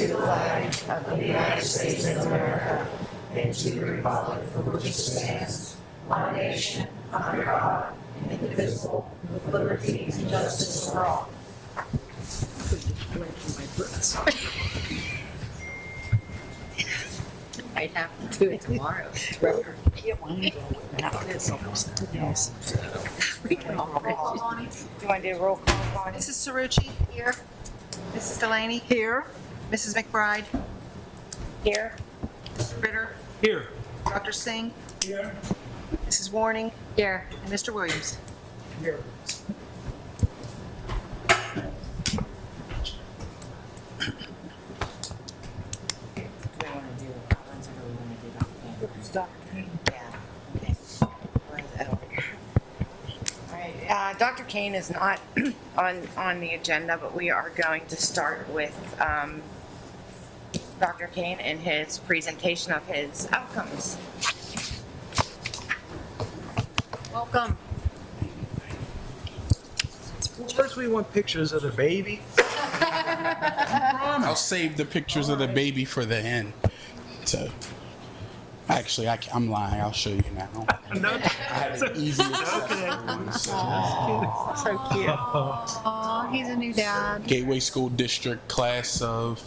to the flag of the United States of America and to the republic for which it stands, one nation, under God, indivisible, with liberty and justice for all. I'd have to do it tomorrow. You want to do a roll call, Bonnie? Mrs. Cerrucci? Here. Mrs. Delaney? Here. Mrs. McBride? Here. Mr. Ritter? Here. Dr. Singh? Here. Mrs. Warning? Here. And Mr. Williams? Here. We want to do Collins or we want to do Dr. King? Yeah. Okay. Where is it? Over here. All right. Dr. Kane is not on the agenda, but we are going to start with Dr. Kane and his presentation of his outcomes. Welcome. First, we want pictures of the baby. I'll save the pictures of the baby for the end. So, actually, I'm lying. I'll show you now. No, I had an easy accessible one. So cute. Aw, he's a new dad. Gateway School District class of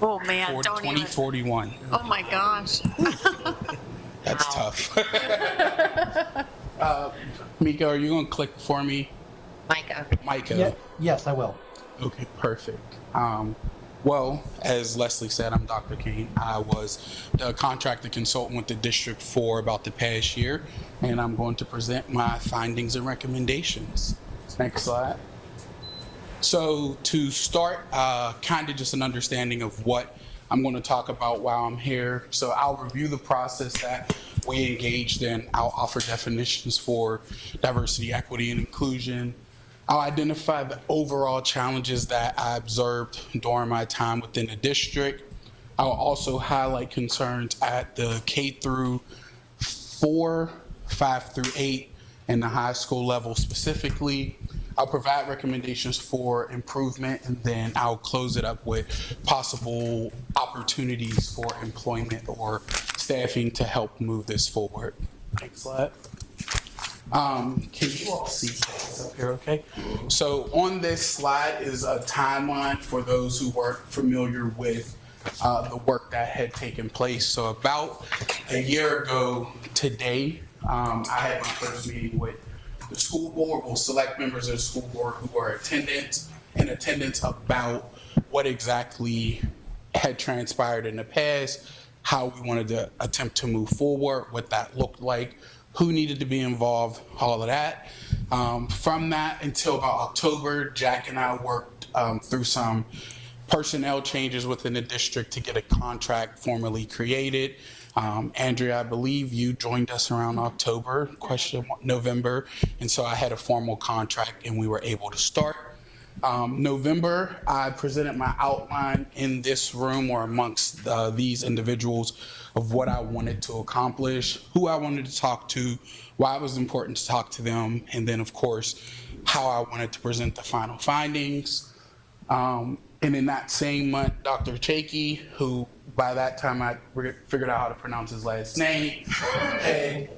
Oh man, don't even. 2041. Oh my gosh. That's tough. Mika, are you going to click for me? Micah. Micah. Yeah, yes, I will. Okay, perfect. Well, as Leslie said, I'm Dr. Kane. I was the contractor consultant with the district for about the past year, and I'm going to present my findings and recommendations. Next slide. So to start, kind of just an understanding of what I'm going to talk about while I'm here. So I'll review the process that we engaged in. I'll offer definitions for diversity, equity, and inclusion. I'll identify the overall challenges that I observed during my time within the district. I'll also highlight concerns at the K through 4, 5 through 8, and the high school level specifically. I'll provide recommendations for improvement, and then I'll close it up with possible opportunities for employment or staffing to help move this forward. Next slide. Can you all see this up here, okay? So on this slide is a timeline for those who weren't familiar with the work that had taken place. So about a year ago today, I had my first meeting with the school board. Will select members of the school board who are in attendance about what exactly had transpired in the past, how we wanted to attempt to move forward, what that looked like, who needed to be involved, all of that. From that until about October, Jack and I worked through some personnel changes within the district to get a contract formally created. Andrea, I believe you joined us around November, and so I had a formal contract and we were able to start. November, I presented my outline in this room or amongst these individuals of what I wanted to accomplish, who I wanted to talk to, why it was important to talk to them, and then of course, how I wanted to present the final findings. And in that same month, Dr. Chakey, who by that time I figured out how to pronounce his last name, and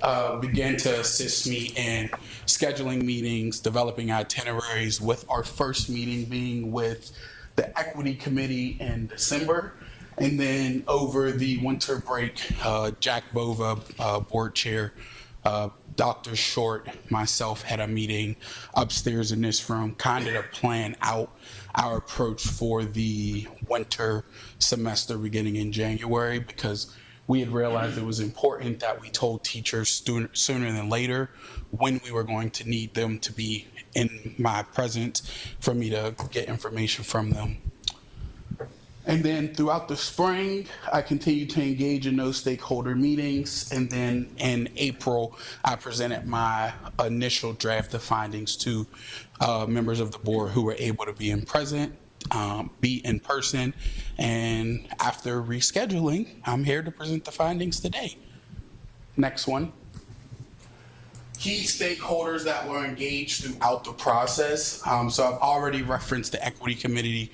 began to assist me in scheduling meetings, developing itineraries, with our first meeting being with the Equity Committee in December. And then over the winter break, Jack Bova, board chair, Dr. Short, myself had a meeting upstairs in this room, kind of to plan out our approach for the winter semester beginning in January, because we had realized it was important that we told teachers sooner than later when we were going to need them to be in my presence for me to get information from them. And then throughout the spring, I continued to engage in those stakeholder meetings. And then in April, I presented my initial draft of findings to members of the board who were able to be in person. And after rescheduling, I'm here to present the findings today. Next one. Key stakeholders that were engaged throughout the process. So I've already referenced the equity committee.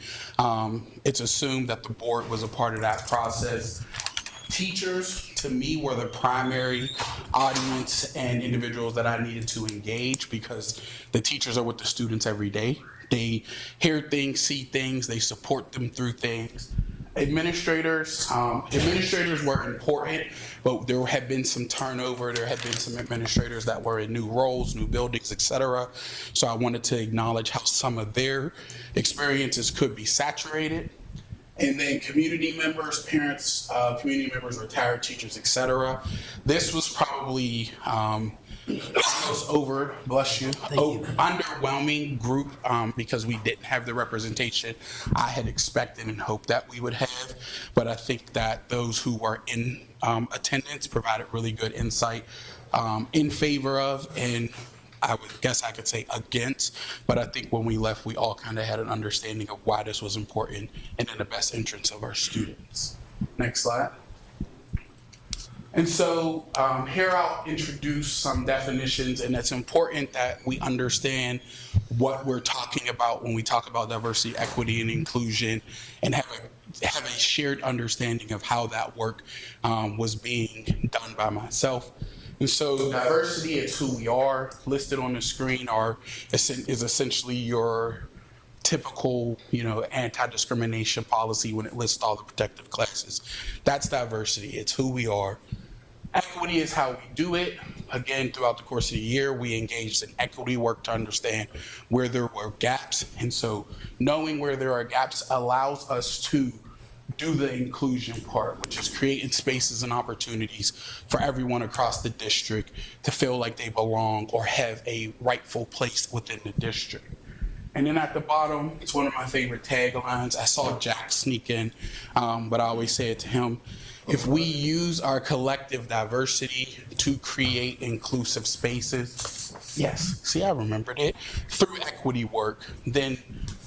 It's assumed that the board was a part of that process. Teachers, to me, were the primary audience and individuals that I needed to engage because the teachers are with the students every day. They hear things, see things, they support them through things. Administrators were important, but there had been some turnover. There had been some administrators that were in new roles, new buildings, etc. So I wanted to acknowledge how some of their experiences could be saturated. And then community members, parents, community members, retired teachers, etc. This was probably underwhelming group because we didn't have the representation I had expected and hoped that we would have. But I think that those who were in attendance provided really good insight in favor of, and I would guess I could say against, but I think when we left, we all kind of had an understanding of why this was important and in the best interest of our students. Next slide. And so here I'll introduce some definitions, and it's important that we understand what we're talking about when we talk about diversity, equity, and inclusion, and have a shared understanding of how that work was being done by myself. And so diversity is who we are. Listed on the screen is essentially your typical, anti-discrimination policy when it lists all the protective classes. That's diversity. It's who we are. Equity is how we do it. Again, throughout the course of the year, we engaged in equity work to understand where there were gaps. And so knowing where there are gaps allows us to do the inclusion part, which is creating spaces and opportunities for everyone across the district to feel like they belong or have a rightful place within the district. And then at the bottom, it's one of my favorite taglines. I saw Jack sneak in, but I always say it to him. If we use our collective diversity to create inclusive spaces, yes, see, I remembered it, through equity work, then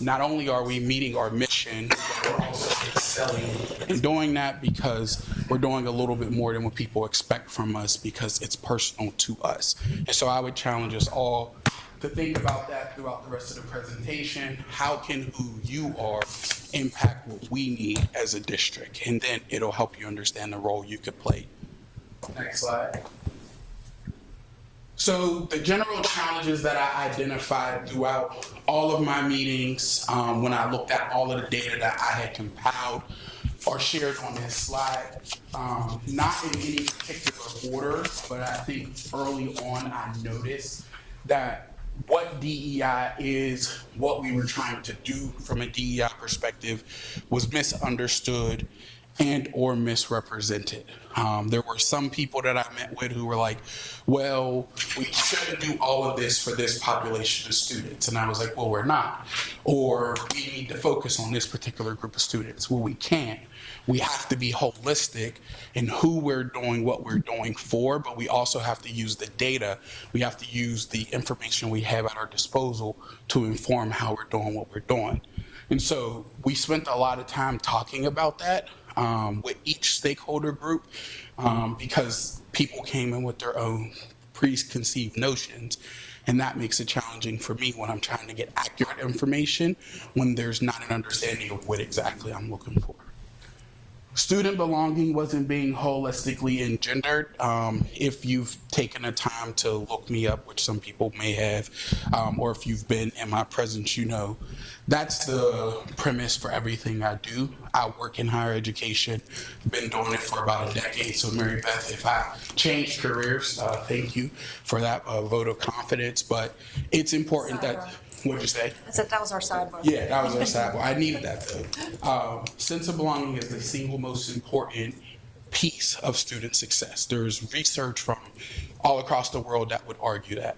not only are we meeting our mission, but we're also excelling in doing that because we're doing a little bit more than what people expect from us because it's personal to us. And so I would challenge us all to think about that throughout the rest of the presentation. How can who you are impact what we need as a district? And then it'll help you understand the role you could play. Next slide. So the general challenges that I identified throughout all of my meetings, when I looked at all of the data that I had compiled, are shared on this slide. Not in any particular order, but I think early on I noticed that what DEI is, what we were trying to do from a DEI perspective, was misunderstood and or misrepresented. There were some people that I met with who were like, well, we shouldn't do all of this for this population of students. And I was like, well, we're not. Or we need to focus on this particular group of students. Well, we can't. We have to be holistic in who we're doing what we're doing for, but we also have to use the data. We have to use the information we have at our disposal to inform how we're doing what we're doing. And so we spent a lot of time talking about that with each stakeholder group because people came in with their own preconceived notions. And that makes it challenging for me when I'm trying to get accurate information when there's not an understanding of what exactly I'm looking for. Student belonging wasn't being holistically engendered. If you've taken the time to look me up, which some people may have, or if you've been in my presence, you know, that's the premise for everything I do. I work in higher education, been doing it for about a decade. So Mary Beth, if I changed careers, thank you for that vote of confidence. But it's important that, what'd you say? I said that was our sidebar. Yeah, that was our sidebar. I needed that though. Sense of belonging is the single most important piece of student success. There's research from all across the world that would argue that.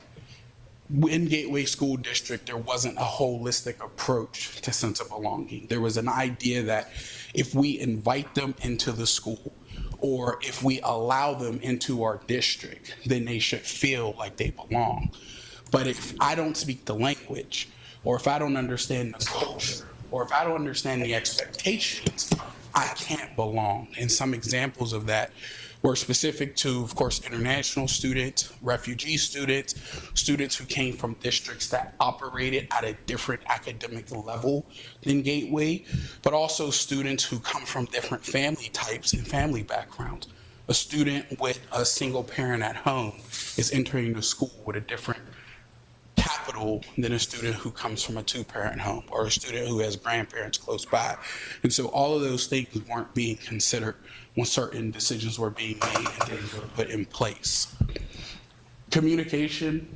In Gateway School District, there wasn't a holistic approach to sense of belonging. There was an idea that if we invite them into the school or if we allow them into our district, then they should feel like they belong. But if I don't speak the language, or if I don't understand the culture, or if I don't understand the expectations, I can't belong. And some examples of that were specific to, of course, international students, refugee students, students who came from districts that operated at a different academic level than Gateway, but also students who come from different family types and family backgrounds. A student with a single parent at home is entering the school with a different capital than a student who comes from a two-parent home or a student who has grandparents close by. And so all of those things weren't being considered when certain decisions were being made and things were put in place. Communication,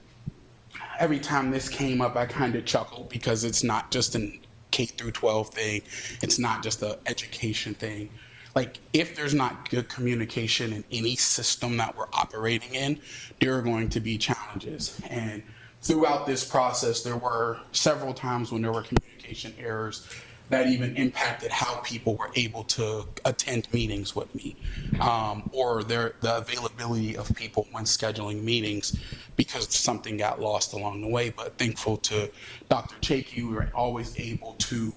every time this came up, I kind of chuckled because it's not just an K through 12 thing. It's not just an education thing. Like, if there's not good communication in any system that we're operating in, there are going to be challenges. And throughout this process, there were several times when there were communication errors that even impacted how people were able to attend meetings with me, or the availability of people when scheduling meetings because something got lost along the way. But thankful to Dr. Chakey, we were always able to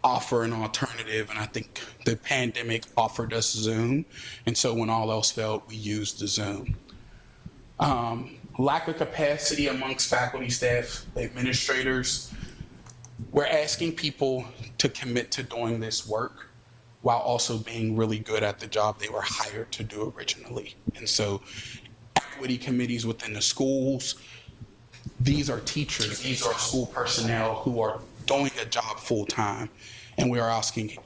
offer an alternative, and I think the pandemic offered us Zoom, and so when all else failed, we used the Zoom. Lack of capacity amongst faculty, staff, administrators. We're asking people to commit to doing this work while also being really good at the job they were hired to do originally. And so equity committees within the schools, these are teachers, these are school personnel who are doing a job full time. And we are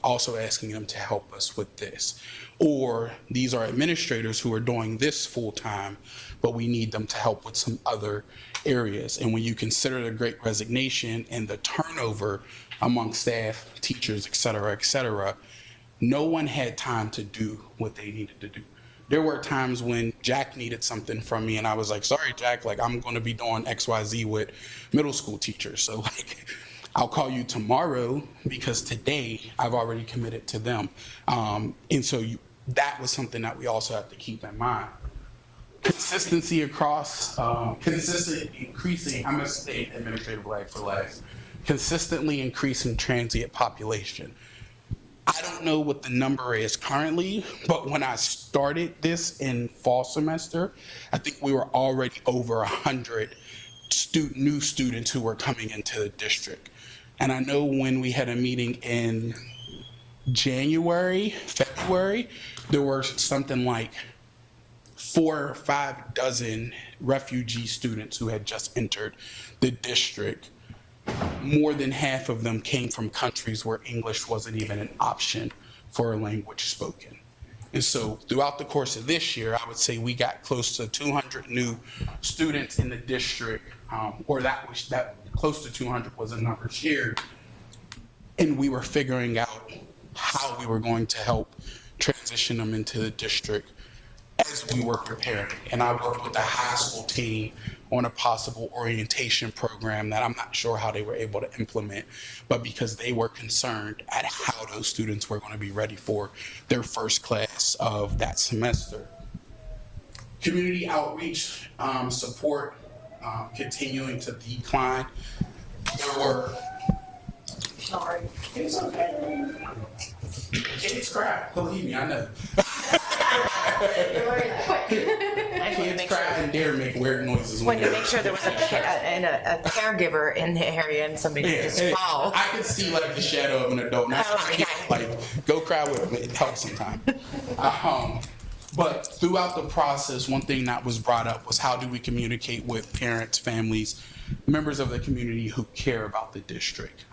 also asking them to help us with this. Or these are administrators who are doing this full time, but we need them to help with some other areas. And when you consider the Great Resignation and the turnover among staff, teachers, et cetera, no one had time to do what they needed to do. There were times when Jack needed something from me and I was like, sorry, Jack, like I'm going to be doing XYZ with middle school teachers. So like, I'll call you tomorrow because today I've already committed to them. And so that was something that we also have to keep in mind. Consistency across, consistently increasing, I'm going to say administrative lag for last, consistently increasing transient population. I don't know what the number is currently, but when I started this in fall semester, I think we were already over 100 new students who were coming into the district. And I know when we had a meeting in February, there were something like 4 or 5 dozen refugee students who had just entered the district. More than half of them came from countries where English wasn't even an option for a language spoken. And so throughout the course of this year, I would say we got close to 200 new students in the district, or that close to 200 was a number shared. And we were figuring out how we were going to help transition them into the district as we were preparing. And I worked with the high school team on a possible orientation program that I'm not sure how they were able to implement, but because they were concerned at how those students were going to be ready for their first class of that semester. Community outreach support continuing to decline. There were, sorry, it's okay. Kids cry, believe me, I know. Kids cry and dare make weird noises. When you make sure there was a caregiver in the area and somebody just fall. I could see like the shadow of an adult. Not like go cry with me. It helps sometimes. But throughout the process, one thing that was brought up was how do we communicate with parents, families, members of the community who care about the district.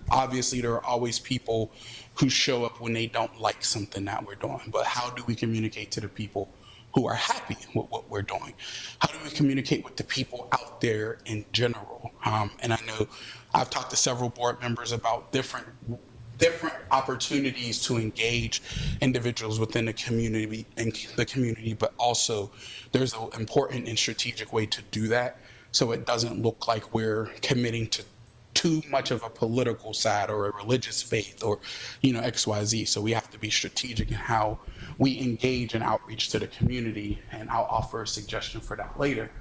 Obviously, there are always people who show up when they don't like something that we're doing, but how do we communicate to the people who are happy with what we're doing? How do we communicate with the people out there in general? And I know I've talked to several board members about different opportunities to engage individuals within the community, but also there's an important and strategic way to do that so it doesn't look like we're committing to too much of a political side or a religious faith or XYZ. So we have to be strategic in how we engage in outreach to the community, and I'll offer a suggestion for that later.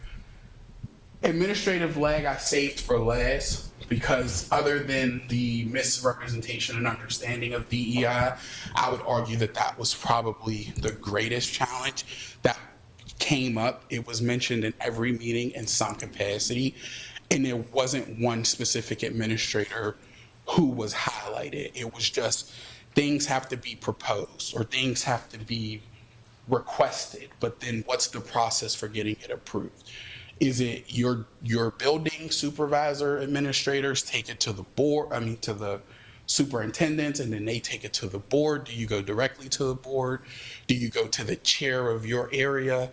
Administrative lag I saved for last because other than the misrepresentation and understanding of DEI, I would argue that that was probably the greatest challenge that came up. It was mentioned in every meeting in some capacity, and there wasn't one specific administrator who was highlighted. It was just things have to be proposed or things have to be requested, but then what's the process for getting it approved? Is it your building supervisor administrators take it to the board, to the superintendents, and then they take it to the board? Do you go directly to the board? Do you go to the chair of your area?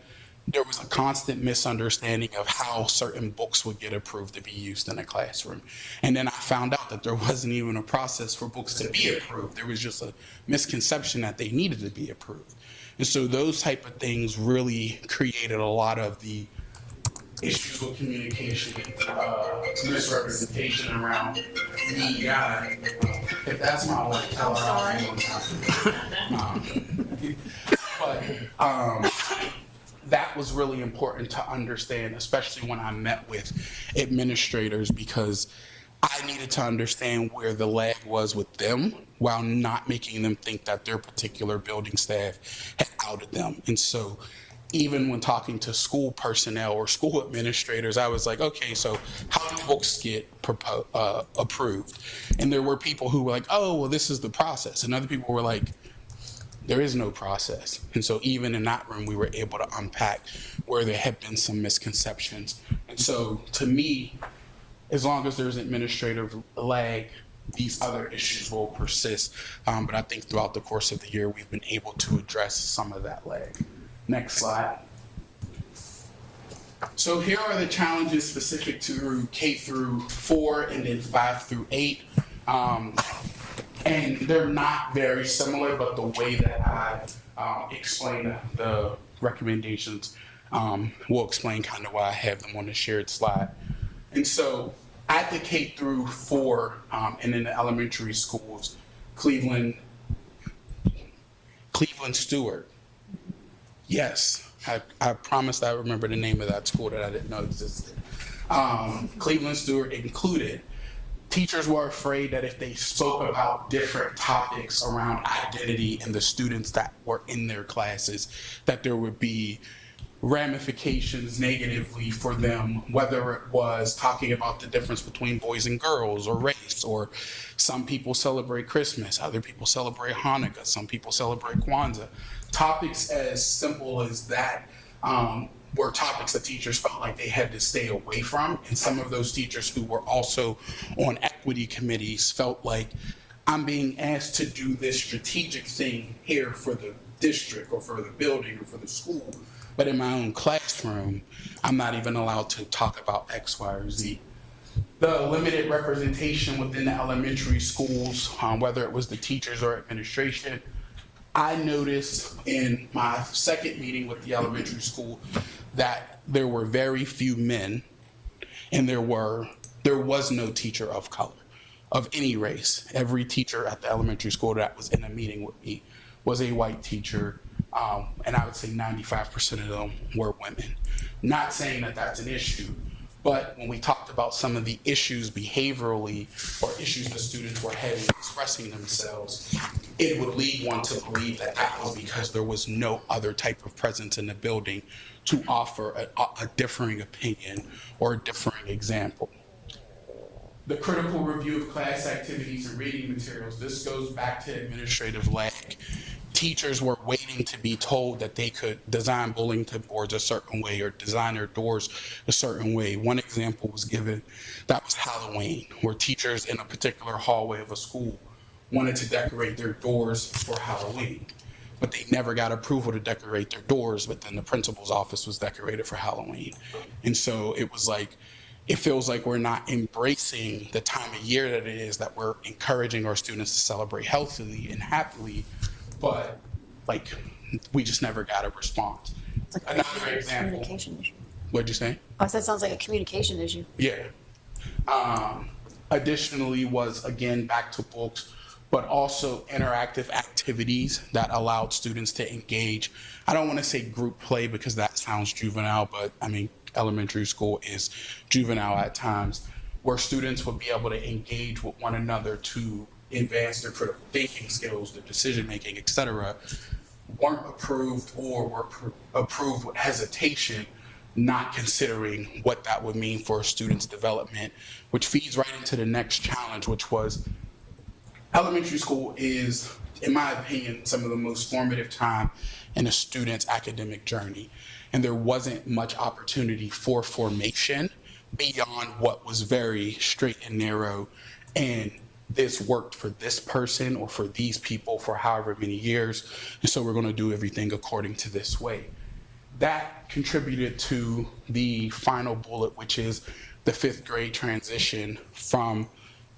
There was a constant misunderstanding of how certain books would get approved to be used in a classroom. And then I found out that there wasn't even a process for books to be approved. There was just a misconception that they needed to be approved. And so those type of things really created a lot of the issues with communication, misrepresentation around DEI. If that's my wife, tell her I'm sorry. But that was really important to understand, especially when I met with administrators, because I needed to understand where the lag was with them while not making them think that their particular building staff had outed them. And so even when talking to school personnel or school administrators, I was like, okay, so how do books get approved? And there were people who were like, oh, well, this is the process. And other people were like, there is no process. And so even in that room, we were able to unpack where there had been some misconceptions. And so to me, as long as there's administrative lag, these other issues will persist. But I think throughout the course of the year, we've been able to address some of that lag. Next slide. So here are the challenges specific to K through 4 and then 5 through 8. And they're not very similar, but the way that I explain the recommendations will explain kind of why I have them on the shared slide. And so at the K through 4 and in the elementary schools, Cleveland Stewart. Yes, I promised I remember the name of that school that I didn't know existed. Cleveland Stewart included. Teachers were afraid that if they spoke about different topics around identity and the students that were in their classes, that there would be ramifications negatively for them, whether it was talking about the difference between boys and girls or race, or some people celebrate Christmas, other people celebrate Hanukkah, some people celebrate Kwanzaa. Topics as simple as that were topics that teachers felt like they had to stay away from. And some of those teachers who were also on equity committees felt like, I'm being asked to do this strategic thing here for the district or for the building or for the school, but in my own classroom, I'm not even allowed to talk about X, Y, or Z. The limited representation within the elementary schools, whether it was the teachers or administration, I noticed in my second meeting with the elementary school that there were very few men, and there was no teacher of color, of any race. Every teacher at the elementary school that was in a meeting with me was a white teacher, and I would say 95% of them were women. Not saying that that's an issue, but when we talked about some of the issues behaviorally or issues the students were having expressing themselves, it would lead one to believe that that was because there was no other type of presence in the building to offer a differing opinion or a differing example. The critical review of class activities and reading materials, this goes back to administrative lag. Teachers were waiting to be told that they could design bulletin boards a certain way or design their doors a certain way. One example was given, that was Halloween, where teachers in a particular hallway of a school wanted to decorate their doors for Halloween, but they never got approval to decorate their doors, but then the principal's office was decorated for Halloween. And so it was like, it feels like we're not embracing the time of year that it is, that we're encouraging our students to celebrate healthily and happily, but like we just never got a response. It's like Another example. Communication issue. What'd you say? Oh, that sounds like a communication issue. Yeah. Additionally was, again, back to books, but also interactive activities that allowed students to engage. I don't want to say group play because that sounds juvenile, but I mean, elementary school is juvenile at times, where students would be able to engage with one another to advance their critical thinking skills, their decision making, etc., weren't approved or were approved with hesitation, not considering what that would mean for a student's development, which feeds right into the next challenge, which was elementary school is, in my opinion, some of the most formative time in a student's academic journey. And there wasn't much opportunity for formation beyond what was very straight and narrow. And this worked for this person or for these people for however many years. And so we're going to do everything according to this way. That contributed to the final bullet, which is the 5th grade transition from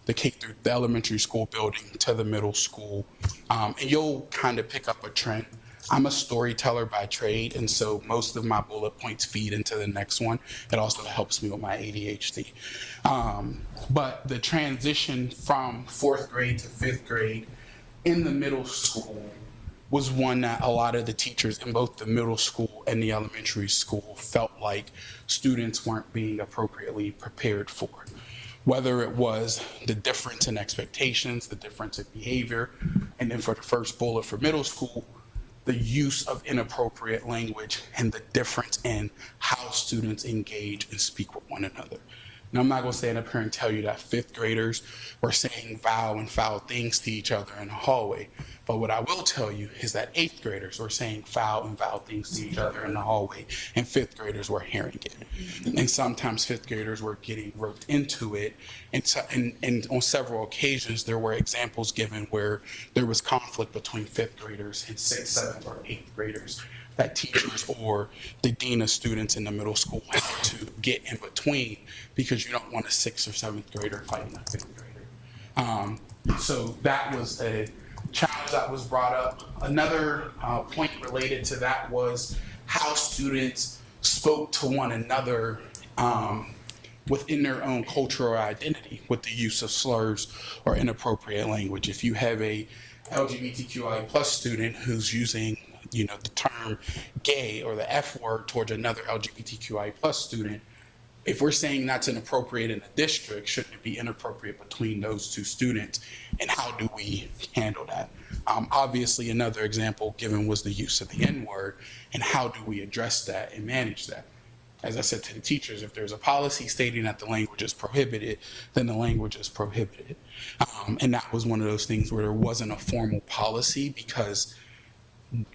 the elementary school building to the middle school. And you'll kind of pick up a trend. I'm a storyteller by trade, and so most of my bullet points feed into the next one. It also helps me with my ADHD. But the transition from 4th grade to 5th grade in the middle school was one that a lot of the teachers in both the middle school and the elementary school felt like students weren't being appropriately prepared for. Whether it was the difference in expectations, the difference in behavior, and then for the first bullet for middle school, the use of inappropriate language and the difference in how students engage and speak with one another. Now, I'm not going to stand up here and tell you that 5th graders were saying vile and foul things to each other in the hallway. But what I will tell you is that 8th graders were saying foul and foul things to each other in the hallway, and 5th graders were hearing it. And sometimes 5th graders were getting roped into it. And on several occasions, there were examples given where there was conflict between 5th graders and 6th, 7th, or 8th graders that teachers or the dean of students in the middle school had to get in between, because you don't want a 6th or 7th grader fighting a 5th grader. So that was a challenge that was brought up. Another point related to that was how students spoke to one another within their own cultural identity with the use of slurs or inappropriate language. If you have a LGBTQI plus student who's using the term gay or the F word towards another LGBTQI plus student, if we're saying that's inappropriate in a district, shouldn't it be inappropriate between those two students? And how do we handle that? Obviously, another example given was the use of the N word, and how do we address that and manage that? As I said to the teachers, if there's a policy stating that the language is prohibited, then the language is prohibited. And that was one of those things where there wasn't a formal policy because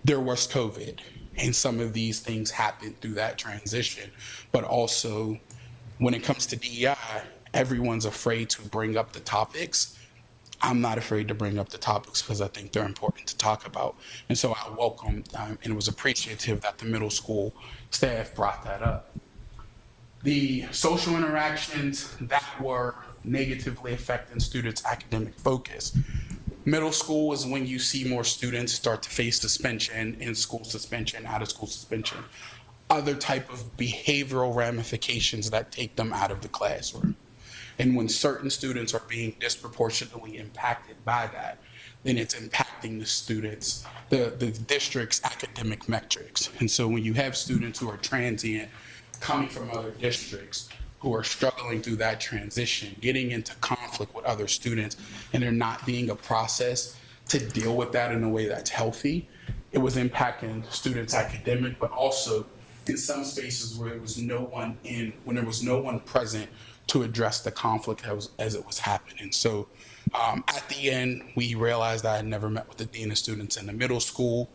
there was COVID, and some of these things happened through that transition. But also, when it comes to DEI, everyone's afraid to bring up the topics. I'm not afraid to bring up the topics because I think they're important to talk about. And so I welcomed and was appreciative that the middle school staff brought that up. The social interactions that were negatively affecting students' academic focus. Middle school is when you see more students start to face suspension, in-school suspension, out-of-school suspension, other type of behavioral ramifications that take them out of the classroom. And when certain students are being disproportionately impacted by that, then it's impacting the students, the district's academic metrics. And so when you have students who are transient, coming from other districts, who are struggling through that transition, getting into conflict with other students, and there not being a process to deal with that in a way that's healthy, it was impacting students' academic, but also in some spaces where there was no one present to address the conflict as it was happening. So at the end, we realized I had never met with the dean of students in the middle school.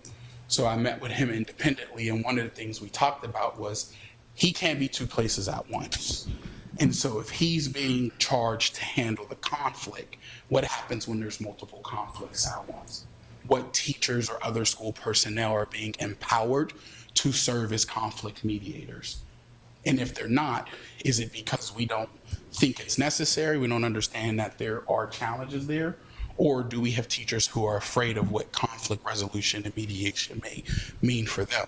So I met with him independently, and one of the things we talked about was he can't be two places at once. And so if he's being charged to handle the conflict, what happens when there's multiple conflicts at once? What teachers or other school personnel are being empowered to serve as conflict mediators? And if they're not, is it because we don't think it's necessary? We don't understand that there are challenges there? Or do we have teachers who are afraid of what conflict resolution and mediation may mean for them?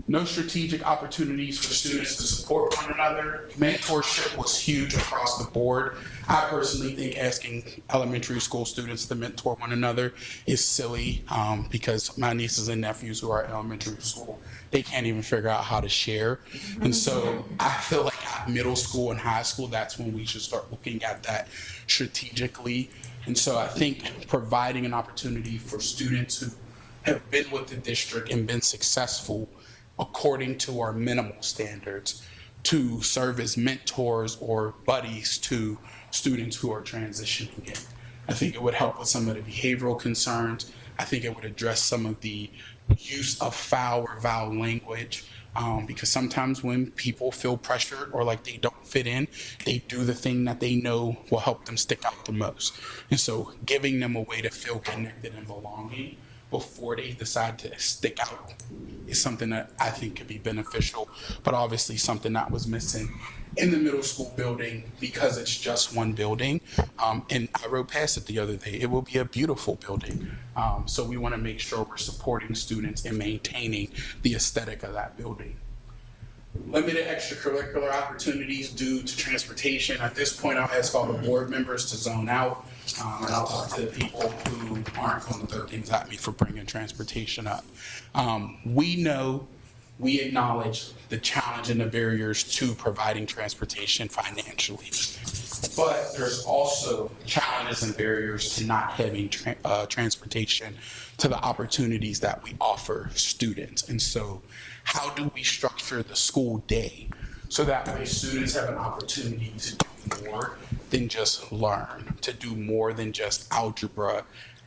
No strategic opportunities for students to support one another. Mentorship was huge across the board. I personally think asking elementary school students to mentor one another is silly because my nieces and nephews who are at elementary school, they can't even figure out how to share. And so I feel like at middle school and high school, that's when we should start looking at that strategically. And so I think providing an opportunity for students who have been with the district and been successful according to our minimal standards to serve as mentors or buddies to students who are transitioning in. I think it would help with some of the behavioral concerns. I think it would address some of the use of foul or vowel language because sometimes when people feel pressured or like they don't fit in, they do the thing that they know will help them stick out the most. And so giving them a way to feel connected and belonging before they decide to stick out is something that I think could be beneficial, but obviously something that was missing in the middle school building because it's just one building. And I rode past it the other day. It will be a beautiful building. So we want to make sure we're supporting students and maintaining the aesthetic of that building. Limited extracurricular opportunities due to transportation. At this point, I'll ask all the board members to zone out, and I'll talk to the people who aren't going to throw things at me for bringing transportation up. We acknowledge the challenge and the barriers to providing transportation financially, but there's also challenges and barriers to not having transportation to the opportunities that we offer students. And so how do we structure the school day so that way students have an opportunity to do more than just learn, to do more than just algebra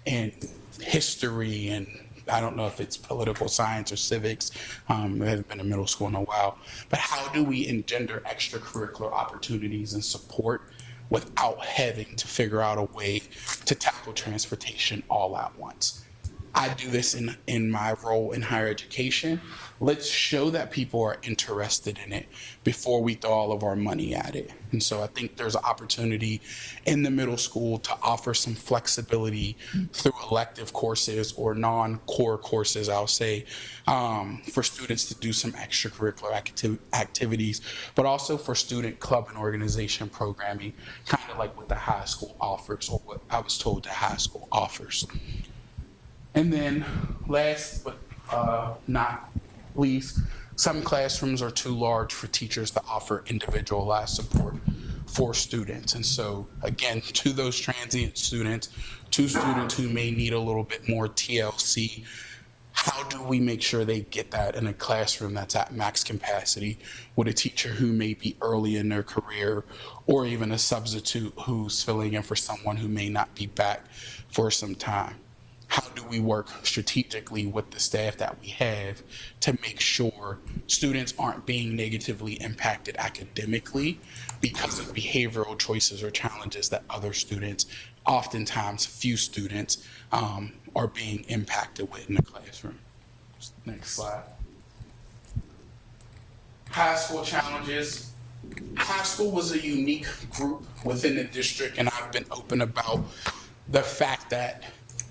and history and I don't know if it's political science or civics. I haven't been in middle school in a while. But how do we engender extracurricular opportunities and support without having to figure out a way to tackle transportation all at once? I do this in my role in higher education. Let's show that people are interested in it before we throw all of our money at it. And so I think there's an opportunity in the middle school to offer some flexibility through elective courses or non-core courses, I'll say, for students to do some extracurricular activities, but also for student club and organization programming, kind of like what the high school offers or what I was told the high school offers. And then last but not least, some classrooms are too large for teachers to offer individualized support for students. And so again, to those transient students, to students who may need a little bit more TLC, how do we make sure they get that in a classroom that's at max capacity with a teacher who may be early in their career or even a substitute who's filling in for someone who may not be back for some time? How do we work strategically with the staff that we have to make sure students aren't being negatively impacted academically because of behavioral choices or challenges that other students, oftentimes few students, are being impacted with in the classroom? Next slide. High school challenges. High school was a unique group within the district, and I've been open about the fact that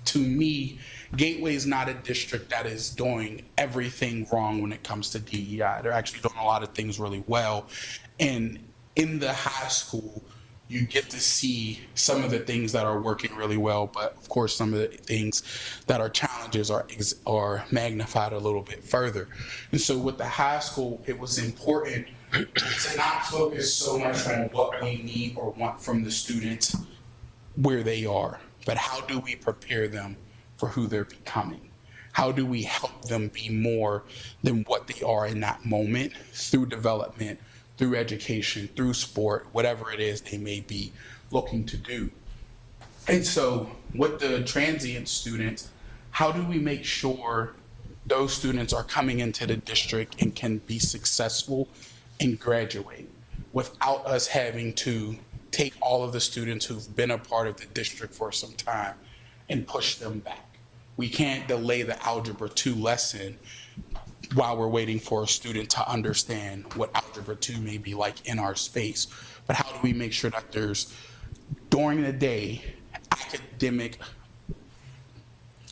to me, Gateway is not a district that is doing everything wrong when it comes to DEI. They're actually doing a lot of things really well. And in the high school, you get to see some of the things that are working really well, but of course, some of the things that are challenges are magnified a little bit further. And so with the high school, it was important to not focus so much on what we need or want from the students where they are, but how do we prepare them for who they're becoming? How do we help them be more than what they are in that moment through development, through education, through sport, whatever it is they may be looking to do? And so with the transient students, how do we make sure those students are coming into the district and can be successful and graduate without us having to take all of the students who've been a part of the district for some time and push them back? We can't delay the Algebra 2 lesson while we're waiting for a student to understand what Algebra 2 may be like in our space. But how do we make sure that there's, during the day, academic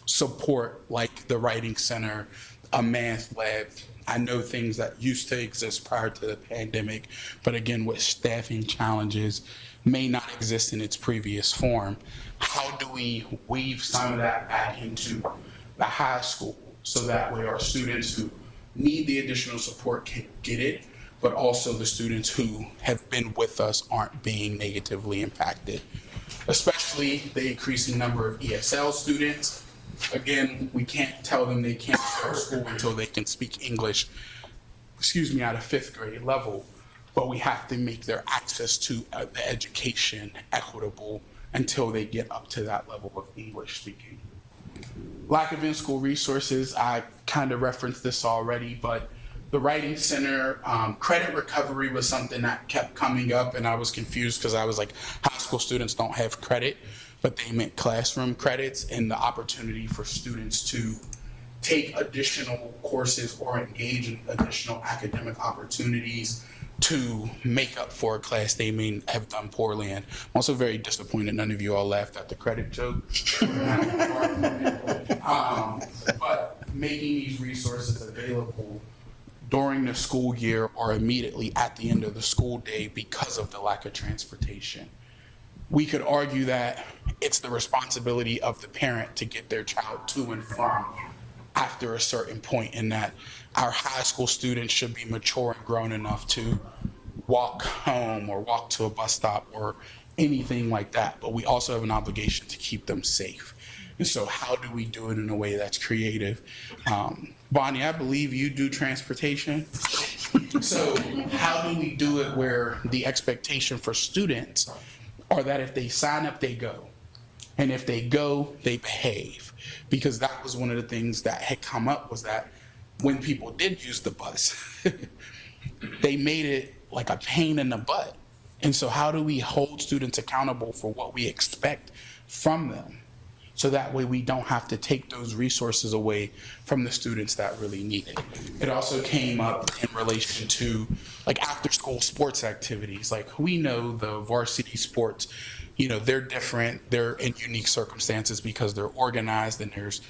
support like the Writing Center, a math lab, I know things that used to exist prior to the pandemic, but again, with staffing challenges, may not exist in its previous form. How do we weave some of that back into the high school so that way our students who need the additional support can get it, but also the students who have been with us aren't being negatively impacted, especially the increasing number of ESL students. Again, we can't tell them they can't start school until they can speak English, at a 5th grade level, but we have to make their access to the education equitable until they get up to that level of English speaking. Lack of in-school resources, I kind of referenced this already, but the Writing Center, credit recovery was something that kept coming up, and I was confused because I was like, high school students don't have credit, but they meant classroom credits and the opportunity for students to take additional courses or engage in additional academic opportunities to make up for a class they may have done poorly in. I'm also very disappointed none of you all laughed at the credit joke. But making these resources available during the school year or immediately at the end of the school day because of the lack of transportation. We could argue that it's the responsibility of the parent to get their child to and from after a certain point, in that our high school students should be mature and grown enough to walk home or walk to a bus stop or anything like that. But we also have an obligation to keep them safe. And so how do we do it in a way that's creative? Bonnie, I believe you do transportation. So how do we do it where the expectation for students are that if they sign up, they go. And if they go, they behave. Because that was one of the things that had come up, was that when people did use the bus, they made it like a pain in the butt. And so how do we hold students accountable for what we expect from them? So that way we don't have to take those resources away from the students that really need it. It also came up in relation to like after school sports activities. Like we know the varsity sports, they're different, they're in unique circumstances because they're organized and there's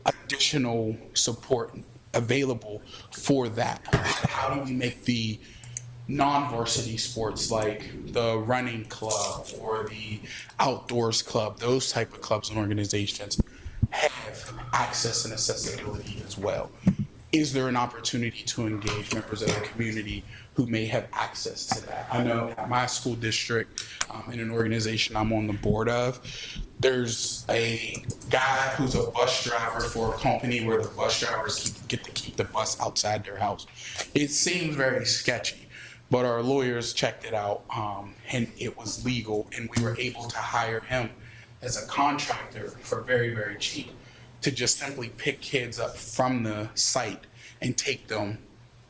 additional support available for that. How do we make the non-varsity sports like the running club or the outdoors club, those type of clubs and organizations have access and accessibility as well? Is there an opportunity to engage members of the community who may have access to that? I know at my school district, in an organization I'm on the board of, there's a guy who's a bus driver for a company where the bus drivers get to keep the bus outside their house. It seems very sketchy. But our lawyers checked it out, and it was legal, and we were able to hire him as a contractor for very, very cheap to just simply pick kids up from the site and take them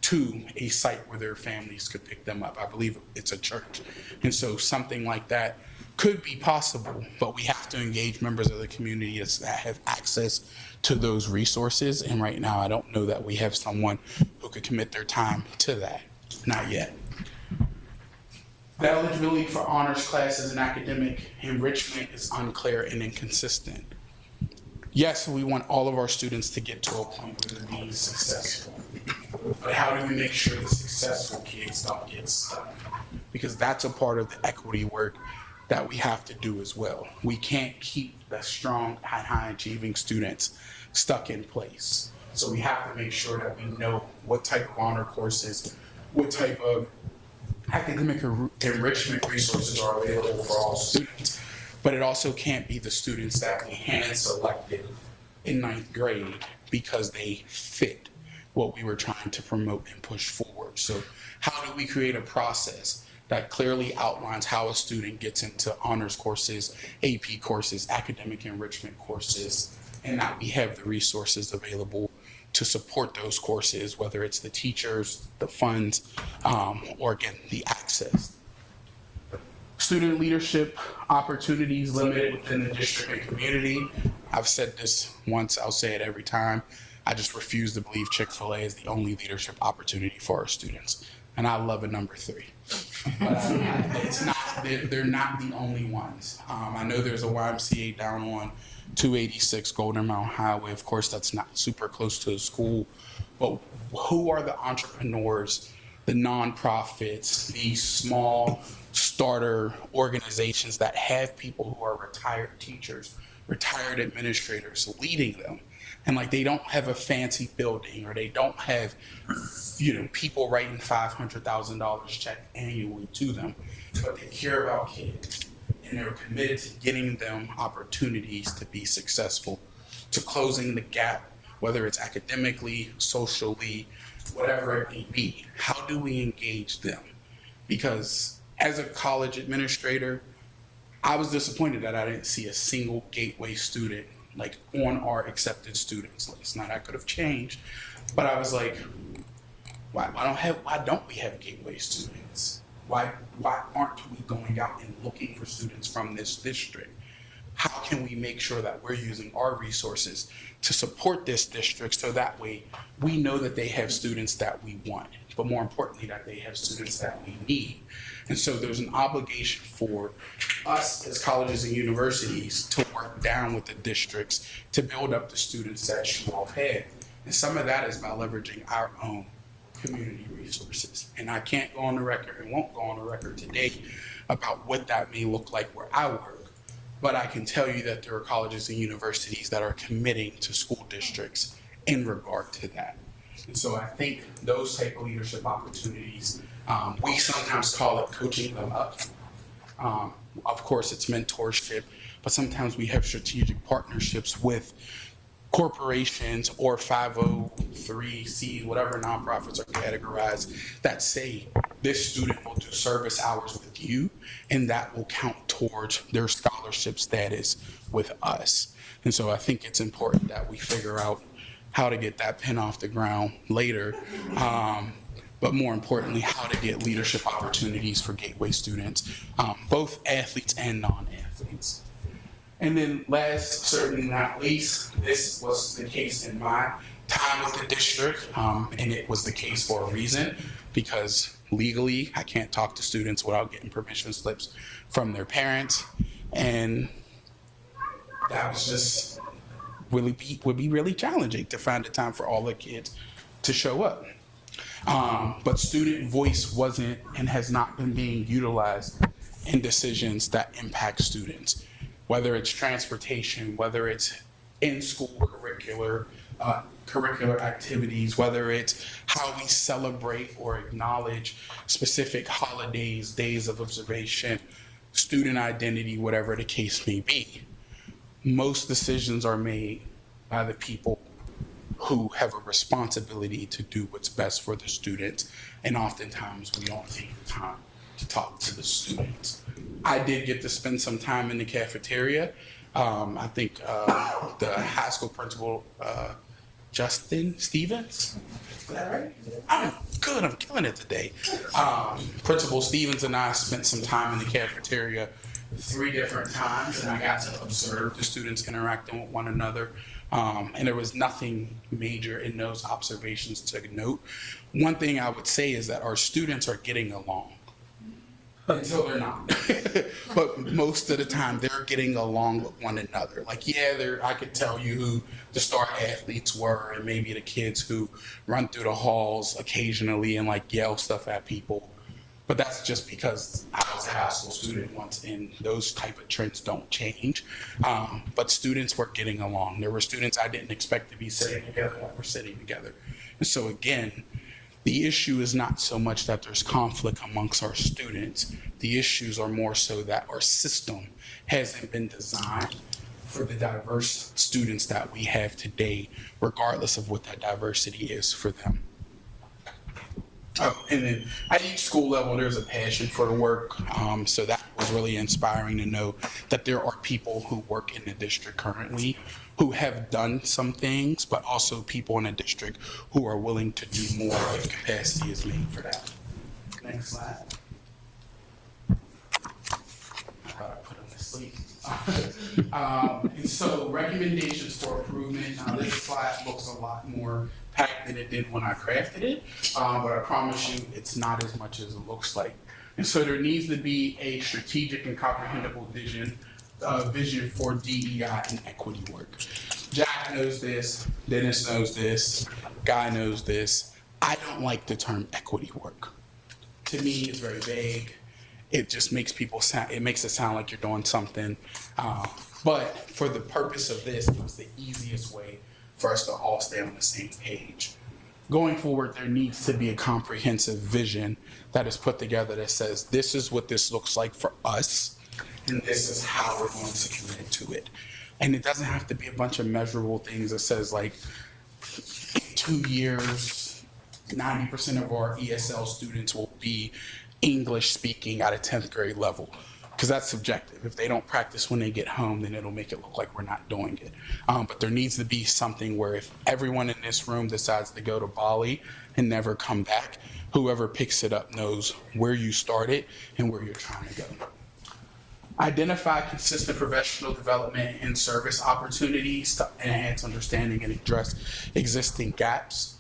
to a site where their families could pick them up. I believe it's a church. And so something like that could be possible, but we have to engage members of the community that have access to those resources. And right now, I don't know that we have someone who could commit their time to that. Not yet. The eligibility for honors classes and academic enrichment is unclear and inconsistent. Yes, we want all of our students to get to a point where they're being successful. But how do we make sure the successful kids don't get stuck? Because that's a part of the equity work that we have to do as well. We can't keep the strong and high achieving students stuck in place. So we have to make sure that we know what type of honor courses, what type of academic enrichment resources are available for all students. But it also can't be the students that we hand selected in 9th grade because they fit what we were trying to promote and push forward. So how do we create a process that clearly outlines how a student gets into honors courses, AP courses, academic enrichment courses, and that we have the resources available to support those courses, whether it's the teachers, the funds, or again, the access. Student leadership opportunities limited within the district and community. I've said this once, I'll say it every time. I just refuse to believe Chick-fil-A is the only leadership opportunity for our students. And I love a number 3. But it's not they're not the only ones. I know there's a YMCA down on 286 Golden Mile Highway. Of course, that's not super close to the school, but who are the entrepreneurs, the nonprofits, these small starter organizations that have people who are retired teachers, retired administrators leading them? And like, they don't have a fancy building, or they don't have, people writing $500,000 check annually to them, but they care about kids, and they're committed to getting them opportunities to be successful, to closing the gap, whether it's academically, socially, whatever it may be. How do we engage them? Because as a college administrator, I was disappointed that I didn't see a single Gateway student like on our accepted students list. Now that could have changed, but I was like, why don't we have Gateway students? Why aren't we going out and looking for students from this district? How can we make sure that we're using our resources to support this district, so that way we know that they have students that we want, but more importantly, that they have students that we need? And so there's an obligation for us as colleges and universities to work down with the districts to build up the students that you all have. And some of that is by leveraging our own community resources. And I can't go on the record, and won't go on the record today, about what that may look like where I work. But I can tell you that there are colleges and universities that are committing to school districts in regard to that. And so I think those type of leadership opportunities, we sometimes call it coaching them up. Of course, it's mentorship, but sometimes we have strategic partnerships with corporations or 503c, whatever nonprofits are categorized, that say this student will do service hours with you, and that will count towards their scholarship status with us. And so I think it's important that we figure out how to get that pin off the ground later, but more importantly, how to get leadership opportunities for Gateway students, both athletes and non-athletes. And then last, certainly not least, this was the case in my time with the district, and it was the case for a reason, because legally I can't talk to students without getting permission slips from their parents, and that was just would be really challenging to find the time for all the kids to show up. But student voice wasn't and has not been being utilized in decisions that impact students, whether it's transportation, whether it's in-school curricular activities, whether it's how we celebrate or acknowledge specific holidays, days of observation, student identity, whatever the case may be. Most decisions are made by the people who have a responsibility to do what's best for the students, and oftentimes we don't take the time to talk to the students. I did get to spend some time in the cafeteria. I think the high school principal, Justin Stevens, is that right? I'm good, I'm killing it today. Principal Stevens and I spent some time in the cafeteria 3 different times, and I got to observe the students interacting with one another. And there was nothing major in those observations to note. One thing I would say is that our students are getting along. Until they're not. But most of the time they're getting along with one another. Like, yeah, I could tell you who the star athletes were, and maybe the kids who run through the halls occasionally and like yell stuff at people. But that's just because I was a high school student once, and those type of trends don't change. But students were getting along. There were students I didn't expect to be sitting together that were sitting together. And so again, the issue is not so much that there's conflict amongst our students. The issues are more so that our system hasn't been designed for the diverse students that we have today, regardless of what that diversity is for them. Oh, and then at each school level, there's a passion for the work. So that was really inspiring to know that there are people who work in the district currently who have done some things, but also people in the district who are willing to do more if capacity is made for that. Next slide. I thought I put them to sleep. And so recommendations for improvement. Now this slide looks a lot more packed than it did when I crafted it, but I promise you it's not as much as it looks like. And so there needs to be a strategic and comprehensible vision for DEI and equity work. Jack knows this, Dennis knows this, Guy knows this. I don't like the term equity work. To me, it's very vague. It just makes it makes it sound like you're doing something. But for the purpose of this, it was the easiest way for us to all stay on the same page. Going forward, there needs to be a comprehensive vision that is put together that says, this is what this looks like for us, and this is how we're going to commit to it. And it doesn't have to be a bunch of measurable things that says, like, in 2 years, 90% of our ESL students will be English speaking at a 10th grade level, because that's subjective. If they don't practice when they get home, then it'll make it look like we're not doing it. But there needs to be something where if everyone in this room decides to go to Bali and never come back, whoever picks it up knows where you started and where you're trying to go. Identify consistent professional development and service opportunities to enhance understanding and address existing gaps.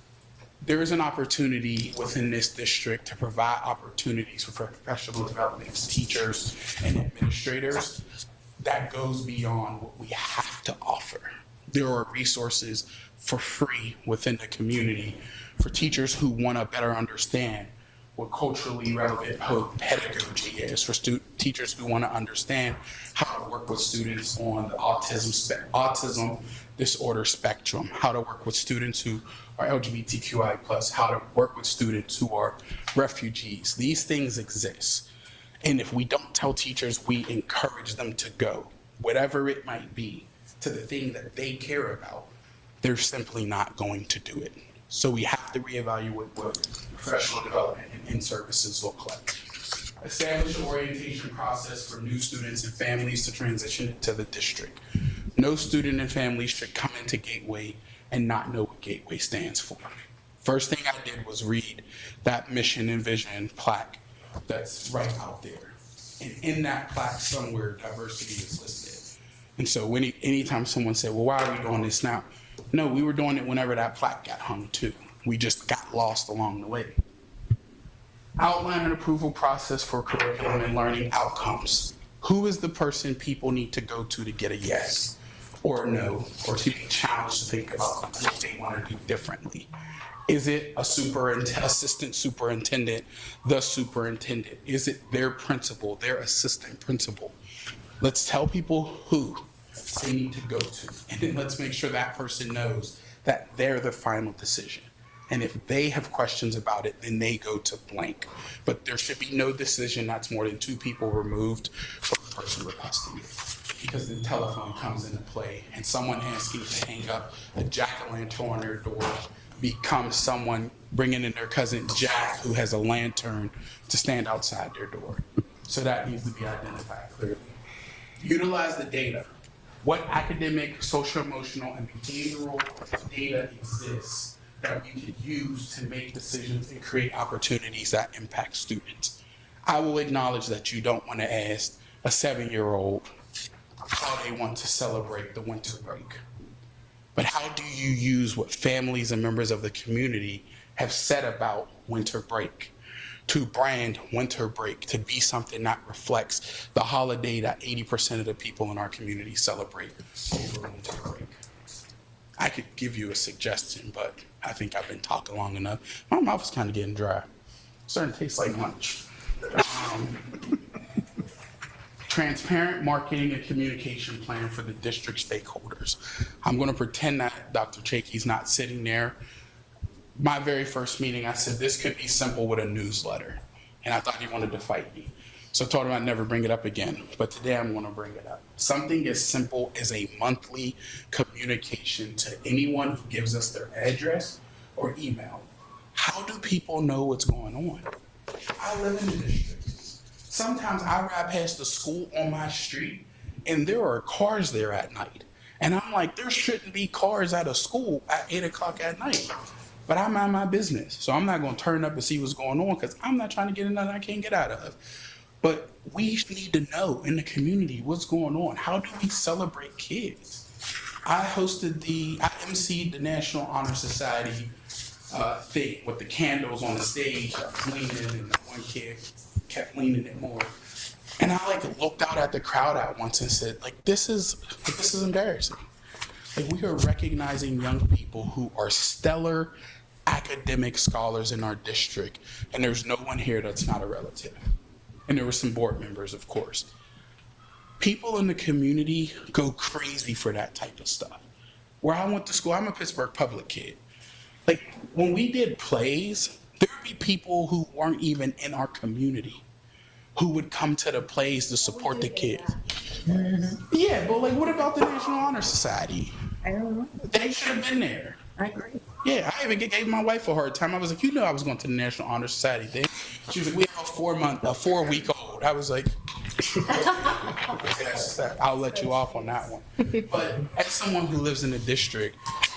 There is an opportunity within this district to provide opportunities for professional development for teachers and administrators that goes beyond what we have to offer. There are resources for free within the community for teachers who want to better understand what culturally relevant pedagogy is, for teachers who want to understand how to work with students on the autism disorder spectrum, how to work with students who are LGBTQI+, how to work with students who are refugees. These things exist. And if we don't tell teachers, we encourage them to go, whatever it might be, to the thing that they care about, they're simply not going to do it. So we have to reevaluate what professional development and in-services look like. Establish an orientation process for new students and families to transition to the district. No student and family should come into Gateway and not know what Gateway stands for. First thing I did was read that mission and vision plaque that's right out there. And in that plaque somewhere, diversity is listed. And so anytime someone said, well, why are we doing this now? No, we were doing it whenever that plaque got hung too. We just got lost along the way. Outline an approval process for curriculum and learning outcomes. Who is the person people need to go to get a yes or a no, or to be challenged to think about what they want to do differently? Is it a assistant superintendent, the superintendent? Is it their principal, their assistant principal? Let's tell people who they need to go to, and then let's make sure that person knows that they're the final decision. And if they have questions about it, then they go to blank. But there should be no decision that's more than 2 people removed from the person requesting it. Because the telephone comes into play, and someone asking to hang up a jack-o'-lantern on their door becomes someone bringing in their cousin Jack, who has a lantern, to stand outside their door. So that needs to be identified clearly. Utilize the data. What academic, social, emotional, and behavioral data exists that we could use to make decisions and create opportunities that impact students? I will acknowledge that you don't want to ask a 7-year-old how they want to celebrate the winter break. But how do you use what families and members of the community have said about winter break to brand winter break to be something that reflects the holiday that 80% of the people in our community celebrate over winter break? I could give you a suggestion, but I think I've been talking long enough. My mouth is kind of getting dry. It's starting to taste like lunch. Transparent marketing and communication plan for the district stakeholders. I'm going to pretend that Dr. Chakey's not sitting there. My very first meeting, I said, this could be simple with a newsletter. And I thought he wanted to fight me. So I told him I'd never bring it up again. But today I'm going to bring it up. Something as simple as a monthly communication to anyone who gives us their address or email. How do people know what's going on? I live in the district. Sometimes I ride past the school on my street and there are cars there at night. And I'm like, there shouldn't be cars at a school at 8 o'clock at night. But I mind my business. So I'm not going to turn up and see what's going on because I'm not trying to get in nothing I can't get out of. But we need to know in the community what's going on. How do we celebrate kids? I emceed the National Honor Society thing with the candles on the stage. I was leaning and one kid kept leaning it more. And I like looked out at the crowd at once and said, like, this is embarrassing. Like, we are recognizing young people who are stellar academic scholars in our district, and there's no one here that's not a relative. And there were some board members, of course. People in the community go crazy for that type of stuff. Where I went to school, I'm a Pittsburgh public kid. Like, when we did plays, there would be people who weren't even in our community who would come to the plays to support the kids. Yeah, but like, what about the National Honor Society? I don't know. They should have been there. I agree. Yeah, I even gave my wife a hard time. I was like, you know, I was going to the National Honor Society thing. She was like, we have a 4-week-old. I was like, yes, I'll let you off on that one. But as someone who lives in the district,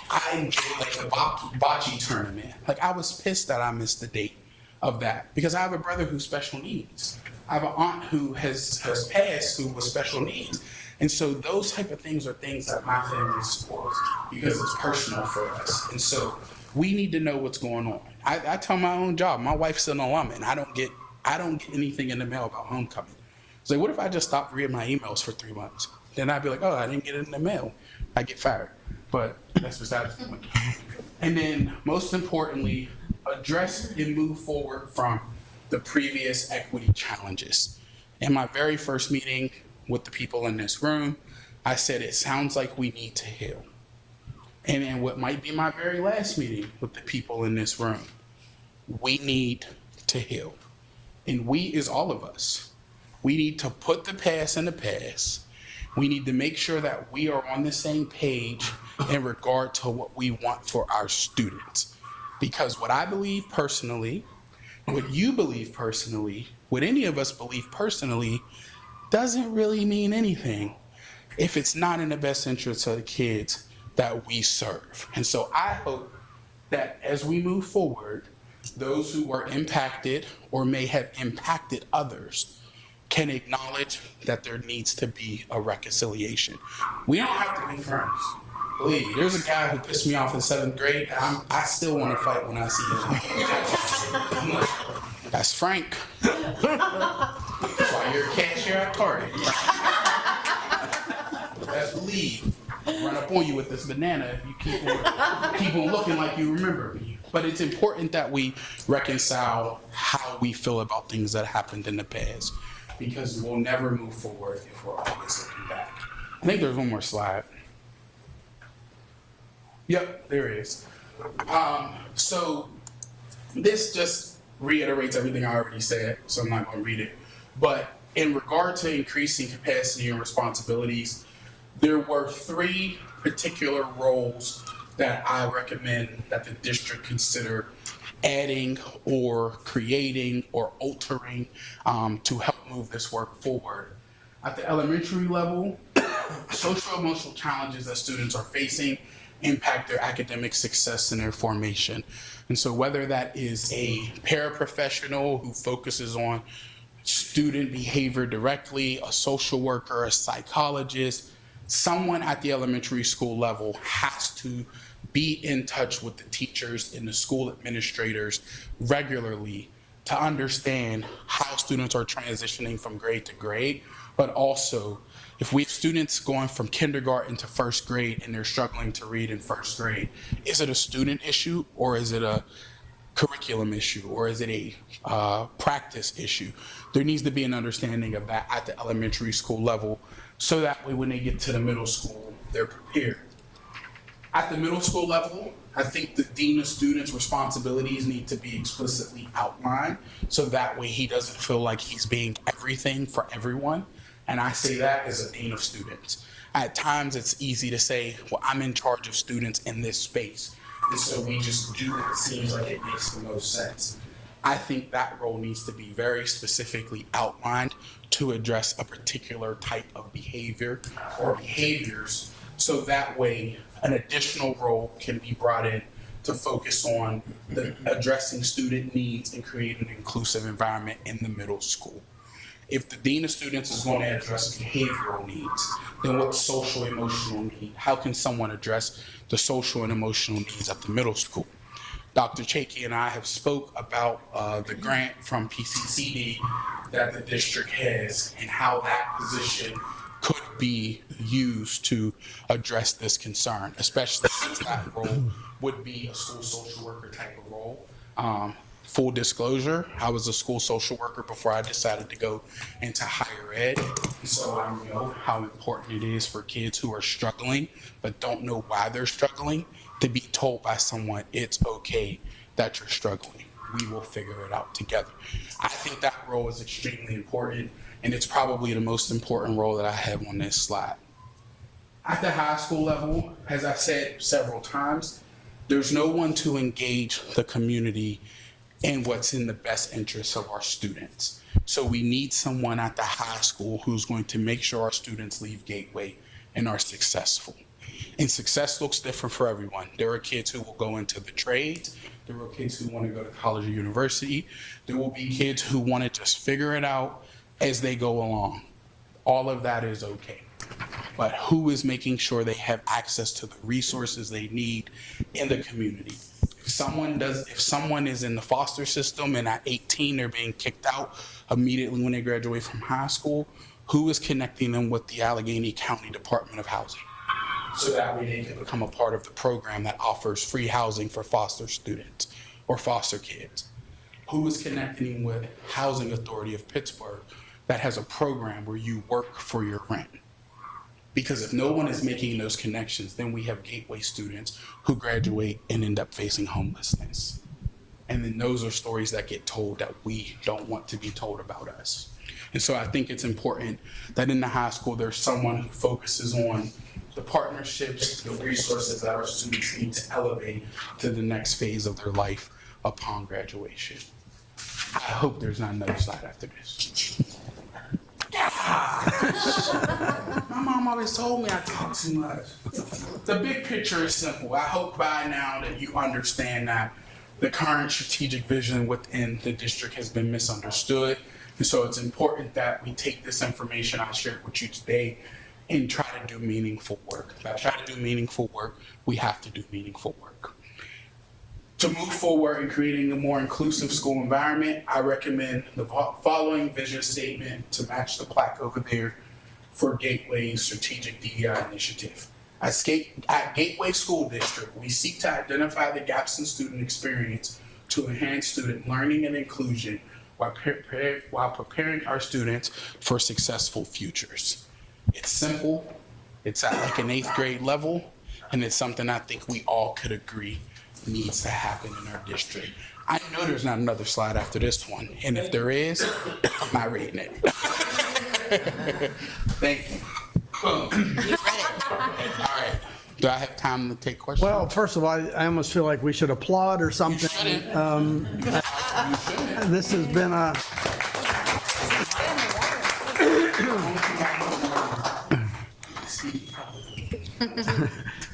I enjoy like the bocce tournament. Like, I was pissed that I missed the date of that because I have a brother who's special needs. I have an aunt who has passed who was special needs. And so those type of things are things that my family supports because it's personal for us. And so we need to know what's going on. I tell my own job, my wife's an alum, and I don't get anything in the mail about homecoming. So what if I just stopped reading my emails for 3 months? Then I'd be like, oh, I didn't get it in the mail. I get fired. But that's besides the point. And then most importantly, address and move forward from the previous equity challenges. In my very first meeting with the people in this room, I said, it sounds like we need to heal. And in what might be my very last meeting with the people in this room, we need to heal. And we is all of us. We need to put the past in the past. We need to make sure that we are on the same page in regard to what we want for our students. Because what I believe personally, what you believe personally, what any of us believe personally, doesn't really mean anything if it's not in the best interest of the kids that we serve. And so I hope that as we move forward, those who were impacted or may have impacted others can acknowledge that there needs to be a reconciliation. We don't have to be friends. Believe me, there's a guy who pissed me off in 7th grade, and I still want to fight when I see him. That's Frank. That's why you're a cashier at Target. Best believe, run up on you with this banana if you keep on looking like you remember me. But it's important that we reconcile how we feel about things that happened in the past, because we'll never move forward if we're always looking back. I think there's one more slide. Yep, there is. So this just reiterates everything I already said, so I'm not going to read it. But in regard to increasing capacity and responsibilities, there were 3 particular roles that I recommend that the district consider adding or creating or altering to help move this work forward. At the elementary level, social emotional challenges that students are facing impact their academic success and their formation. And so whether that is a paraprofessional who focuses on student behavior directly, a social worker, a psychologist, someone at the elementary school level has to be in touch with the teachers and the school administrators regularly to understand how students are transitioning from grade to grade, but also if we have students going from kindergarten to 1st grade and they're struggling to read in 1st grade, is it a student issue or is it a curriculum issue or is it a practice issue? There needs to be an understanding of that at the elementary school level so that way when they get to the middle school, they're prepared. At the middle school level, I think the dean of students' responsibilities need to be explicitly outlined so that way he doesn't feel like he's being everything for everyone. And I say that as a dean of students. At times it's easy to say, well, I'm in charge of students in this space. And so we just do what seems like it makes the most sense. I think that role needs to be very specifically outlined to address a particular type of behavior or behaviors so that way an additional role can be brought in to focus on addressing student needs and creating an inclusive environment in the middle school. If the dean of students is going to address behavioral needs, then what's social emotional need? How can someone address the social and emotional needs at the middle school? Dr. Chakey and I have spoke about the grant from PCCD that the district has and how that position could be used to address this concern, especially since that role would be a school social worker type of role. Full disclosure, I was a school social worker before I decided to go into higher ed. So I know how important it is for kids who are struggling but don't know why they're struggling to be told by someone it's okay that you're struggling. We will figure it out together. I think that role is extremely important, and it's probably the most important role that I have on this slide. At the high school level, as I said several times, there's no one to engage the community in what's in the best interests of our students. So we need someone at the high school who's going to make sure our students leave Gateway and are successful. And success looks different for everyone. There are kids who will go into the trades. There are kids who want to go to college or university. There will be kids who want to just figure it out as they go along. All of that is okay. But who is making sure they have access to the resources they need in the community? If someone is in the foster system and at 18 they're being kicked out immediately when they graduate from high school, who is connecting them with the Allegheny County Department of Housing? So that way they can become a part of the program that offers free housing for foster students or foster kids. Who is connecting with Housing Authority of Pittsburgh that has a program where you work for your rent? Because if no one is making those connections, then we have Gateway students who graduate and end up facing homelessness. And then those are stories that get told that we don't want to be told about us. And so I think it's important that in the high school, there's someone who focuses on the partnerships, the resources that our students need to elevate to the next phase of their life upon graduation. I hope there's not another slide after this. My mom always told me I talk too much. The big picture is simple. I hope by now that you understand that the current strategic vision within the district has been misunderstood. And so it's important that we take this information I shared with you today and try to do meaningful work. If I try to do meaningful work, we have to do meaningful work. To move forward in creating a more inclusive school environment, I recommend the following vision statement to match the plaque over there for Gateway's strategic DEI initiative. At Gateway School District, we seek to identify the gaps in student experience to enhance student learning and inclusion while preparing our students for successful futures. It's simple, it's at like an 8th grade level, and it's something I think we all could agree needs to happen in our district. I know there's not another slide after this one, and if there is, I'm not reading it. Thank you. Boom. All right. Do I have time to take questions? Well, first of all, I almost feel like we should applaud or something. This has been a...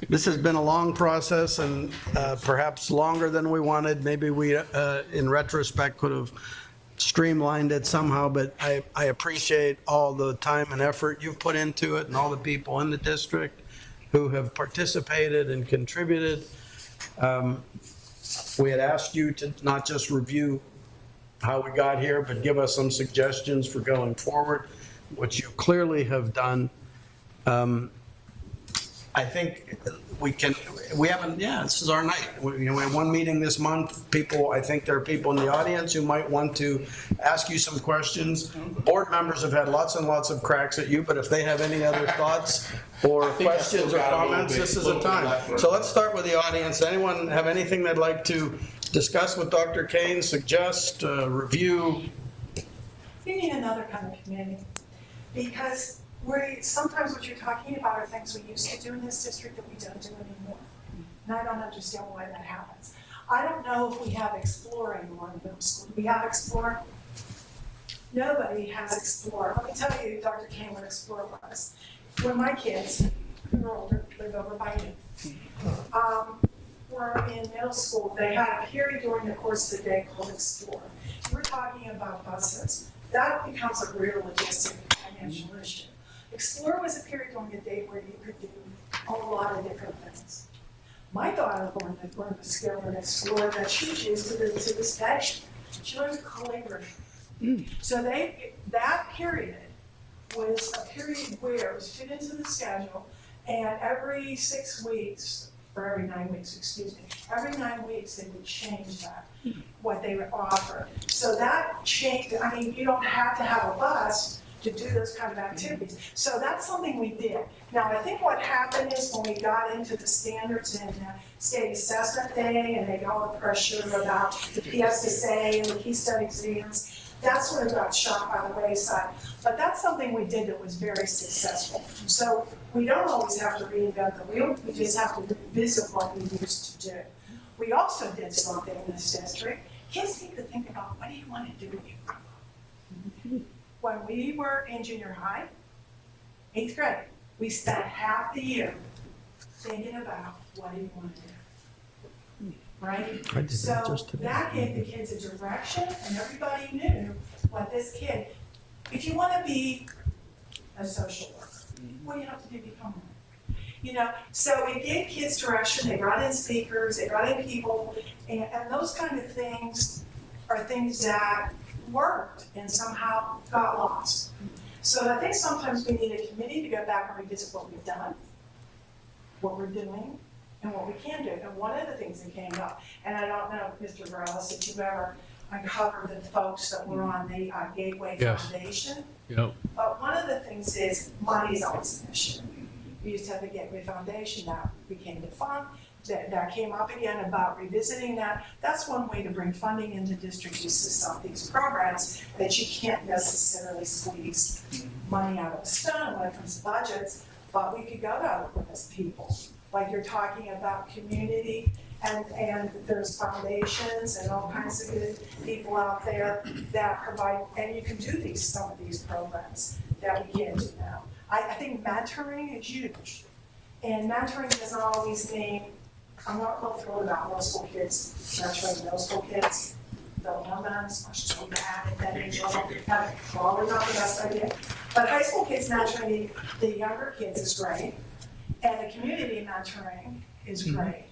This has been a long process and perhaps longer than we wanted. Maybe we, in retrospect, could have streamlined it somehow, but I appreciate all the time and effort you've put into it and all the people in the district who have participated and contributed. We had asked you to not just review how we got here, but give us some suggestions for going forward, which you clearly have done. I think this is our night. We have one meeting this month. I think there are people in the audience who might want to ask you some questions. Board members have had lots and lots of cracks at you, but if they have any other thoughts or questions or comments, this is the time. So let's start with the audience. Anyone have anything they'd like to discuss with Dr. Kane, suggest, review? We need another kind of committee, because sometimes what you're talking about are things we used to do in this district that we don't do anymore. And I don't understand why that happens. I don't know if we have Explore anymore in middle school. Do we have Explore? Nobody has Explore. Let me tell you, Dr. Kane, what Explore was. When my kids, who were older, lived over by me, were in middle school, they had a period during the course of the day called Explore. We're talking about buses. That becomes a real logistic financial issue. Explore was a period during the day where you could do a lot of different things. My daughter learned a skill in a school that she used to this day. She learned calligraphy. So that period was a period where it was fit into the schedule, and every 6 weeks, or every 9 weeks, excuse me, every 9 weeks they would change that, what they would offer. So that changed, I mean, you don't have to have a bus to do those kind of activities. So that's something we did. Now, I think what happened is when we got into the standards and state assessment day, and they got all the pressure about the PSSA and the Keystone exams, that's when it got shot by the wayside. But that's something we did that was very successful. So we don't always have to reinvent the wheel, we just have to revisit what we used to do. We also did something in this district. Kids need to think about, what do you want to do when you grow up? When we were in junior high, 8th grade, we spent half the year thinking about, what do you want to do? Right? So that gave the kids a direction, and everybody knew what this kid, if you want to be a social worker, what do you have to do to become one? You know, so it gave kids direction. They brought in speakers, they brought in people, and those kind of things are things that worked and somehow got lost. So I think sometimes we need a committee to go back and revisit what we've done, what we're doing, and what we can do. And one of the things that came up, and I don't know, Mr. Morales, if you ever uncovered the folks that were on the Gateway Foundation. Yep. But one of the things is money is always an issue. We used to have the Gateway Foundation, that became defunct. That came up again about revisiting that. That's one way to bring funding into district use to some of these programs that you can't necessarily squeeze money out of the stone when it comes to budgets, but we could go to other people. Like you're talking about community, and there's foundations and all kinds of good people out there that provide, and you can do some of these programs that we can't do now. I think mentoring is huge. And mentoring doesn't always mean, I'm not real thrilled about middle school kids, mentoring middle school kids. Don't know them as much as we have at that age level. That's probably not the best idea. But high school kids mentoring the younger kids is great. And the community mentoring is great.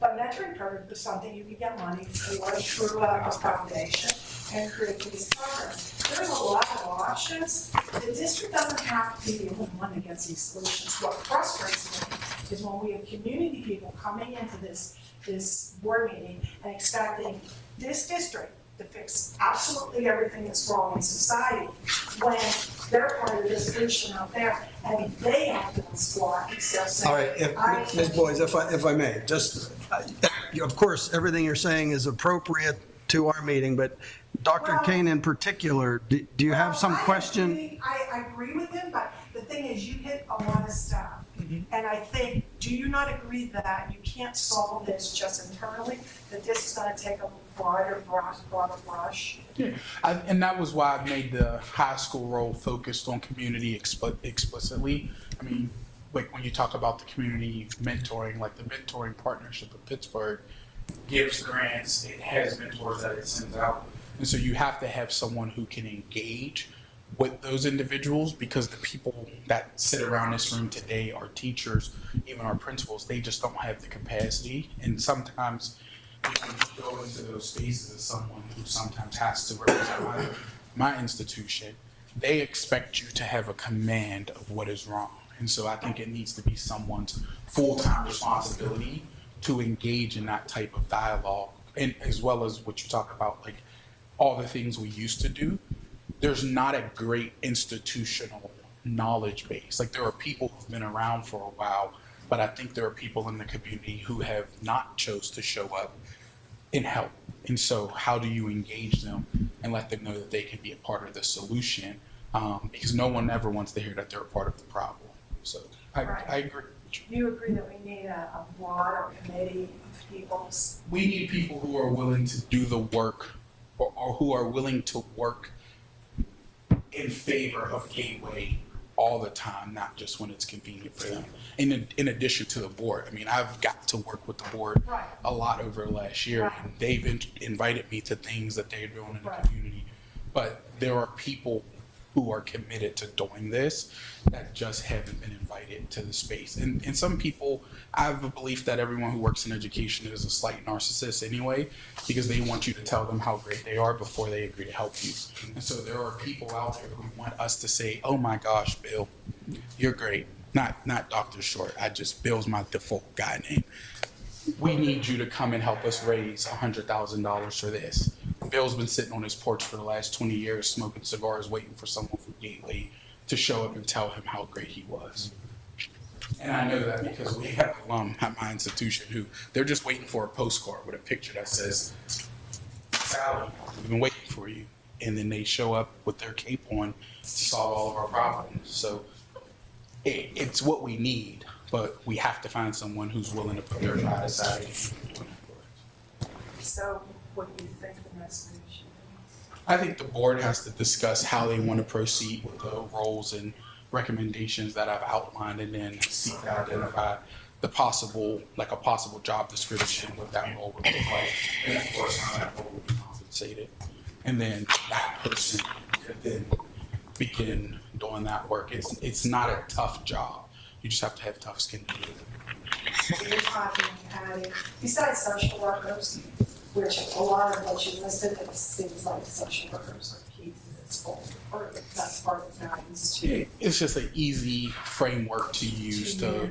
But mentoring program is something you can get money for through a foundation and create these programs. There's a lot of options. The district doesn't have to be the only one that gets these solutions. What frustrates me is when we have community people coming into this board meeting and expecting this district to fix absolutely everything that's wrong in society when they're part of the solution out there and they have to squat instead of saying, All right, Ms. Boyes, if I may, just, of course, everything you're saying is appropriate to our meeting, but Dr. Well, Kane in particular, do you have some question? I agree with him, but the thing is, you hit a lot of stuff. And I think, do you not agree that you can't solve this just internally, that this is gonna take a broader brush? Yeah, and that was why I made the high school role focused on community explicitly. I mean, like when you talk about the community mentoring, like the mentoring partnership of Pittsburgh gives grants, it has mentors that it sends out. And so you have to have someone who can engage with those individuals, because the people that sit around this room today are teachers, even our principals, they just don't have the capacity. And sometimes when you go into those spaces as someone who sometimes has to represent my institution, they expect you to have a command of what is wrong. And so I think it needs to be someone's full-time responsibility to engage in that type of dialogue, and as well as what you talk about, like all the things we used to do. There's not a great institutional knowledge base. Like there are people who've been around for a while, but I think there are people in the community who have not chose to show up and help. And so how do you engage them and let them know that they can be a part of the solution? Because no one ever wants to hear that they're a part of the problem. So I agree. You agree that we need a broader committee of people? We need people who are willing to do the work, or who are willing to work in favor of Gateway all the time, not just when it's convenient for them. In addition to the board, I mean, I've got to work with the board a lot over the last year, and they've invited me to things that they're doing in the community. But there are people who are committed to doing this that just haven't been invited to the space. And some people, I have a belief that everyone who works in education is a slight narcissist anyway, because they want you to tell them how great they are before they agree to help you. And so there are people out there who want us to say, oh my gosh, Bill, you're great. Not Dr. Short. Bill's my default guy name. We need you to come and help us raise $100,000 for this. Bill's been sitting on his porch for the last 20 years smoking cigars, waiting for someone from Gateway to show up and tell him how great he was. And I know that because we have alum at my institution who they're just waiting for a postcard with a picture that says, Sally, we've been waiting for you. And then they show up with their cape on to solve all of our problems. So it's what we need, but we have to find someone who's willing to put their pride aside. So what do you think the next move should be? I think the board has to discuss how they want to proceed with the roles and recommendations that I've outlined, and then seek to identify the possible job description, what that role would look like, and of course how that role would be compensated. And then that person could then begin doing that work. It's not a tough job. You just have to have tough skin to do it. So you're talking adding, besides social workers, which a lot of what you listed, it seems like social workers are key to this goal, or that's part of the guidance too. It's just an easy framework to use to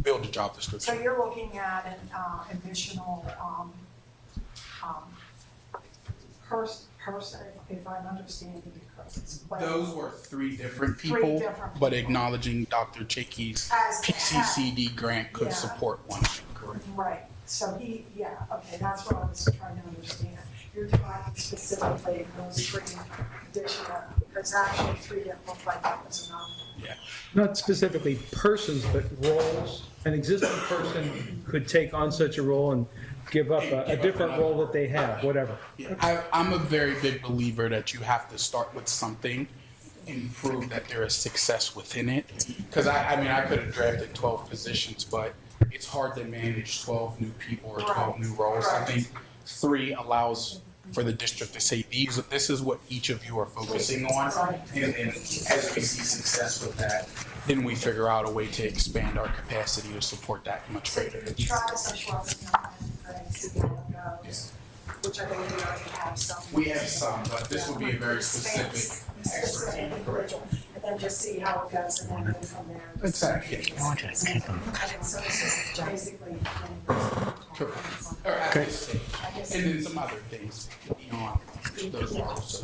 build a job So description. you're looking at an additional person, if I'm understanding you correctly. Those were three different people, Three different but people. acknowledging Dr. Chicky's As the head. CCD grant could Yeah. support one. Correct. Right, so okay, that's what I was trying to understand. You're talking specifically those three additional, because actually three didn't look like that was enough. Yeah. Not specifically persons, but roles. An existing person could take on such a role and give up a different role that they have, whatever. I'm a very big believer that you have to start with something and prove that there is success within it. Because I mean, I could have drafted 12 positions, but it's hard to manage 12 new people or 12 new roles. I think 3 allows for the district to say, this is what each of you are focusing on. And as we see success with that, then we figure out a way to expand our capacity to support that much So greater. you try to social work and see how it goes, which I believe we already have some. We have some, but this would be a very specific Specific individual, and then just see how it goes and then go from there. Exactly. Okay, so it's just basically. Correct. Or I guess, and then some other things beyond those roles.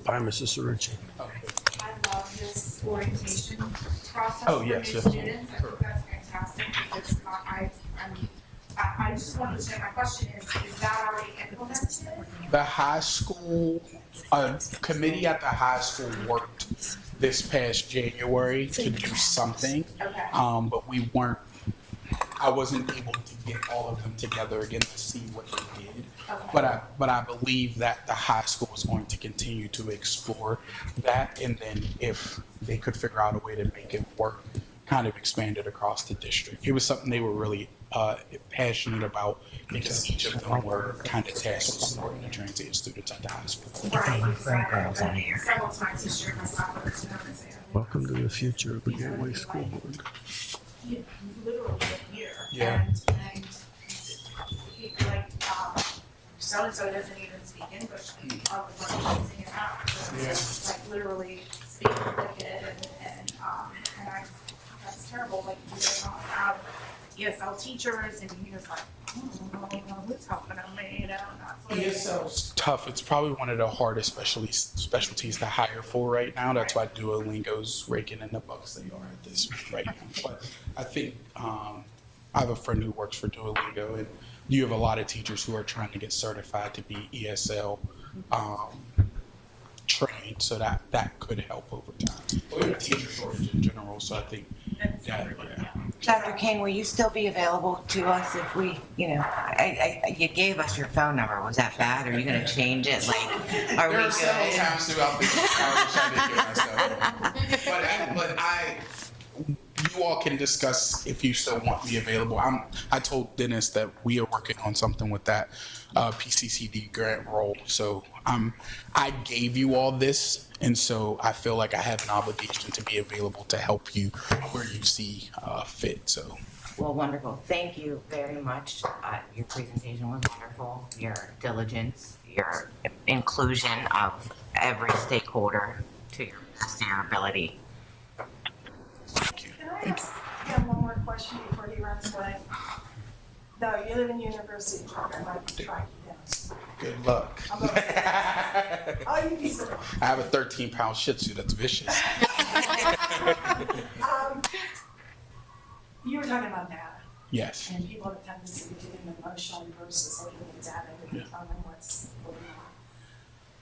Bye, Mrs. Cerrucci. I love this orientation process Oh, for yes, new yes. students. I think that's fantastic because I just wanted to say, my question is that already implemented? The high school, a committee at the high school worked this past January to do something. Okay. But I wasn't able to get all of them together again to see what they did. Okay. But I believe that the high school is going to continue to explore that, and then if they could figure out a way to make it work, kind of expand it across the district. It was something they were really passionate about because each of them were kind of tasked with supporting the transient students at the high school. Right, exactly. Several times this year, my sophomore was nervous. Welcome to the future of the Gateway School Board. Literally a year. Yeah. And he, like, so-and-so doesn't even speak English. I was like, using it out. Yeah. Like, literally speak like it, and that's terrible. Like, we don't have ESL teachers, and he was like, what's happening to me, you know? And that's what ESL's tough. It's probably one of the hardest specialties to hire for right now. That's why Duolingo's raking in the bucks they are at this right now. But I think I have a friend who works for Duolingo, and you have a lot of teachers who are trying to get certified to be ESL trained, so that could help over time. We have a teacher shortage in general, so I think that, yeah. Dr. King, will you still be available to us if we, you gave us your phone number. Was that bad? Are you going to change it? Like, are we There are several good? times throughout this, I wish I didn't give myself. But you all can discuss if you still want me available. I told Dennis that we are working on something with that PCCD grant role. So I gave you all this, and so I feel like I have an obligation to be available to help you where you see fit. So. Well, wonderful. Thank you very much. Your presentation was wonderful. Your diligence, your inclusion of every stakeholder to your best of your ability. Can I ask him one more question before he runs away? No, you live in University Park, I might track you down. Good luck. I'm gonna say that. Oh, you be so. I have a 13-pound Shih Tzu that's vicious. You were talking about data. Yes. And people have a tendency to get emotional versus looking at data to determine what's going on.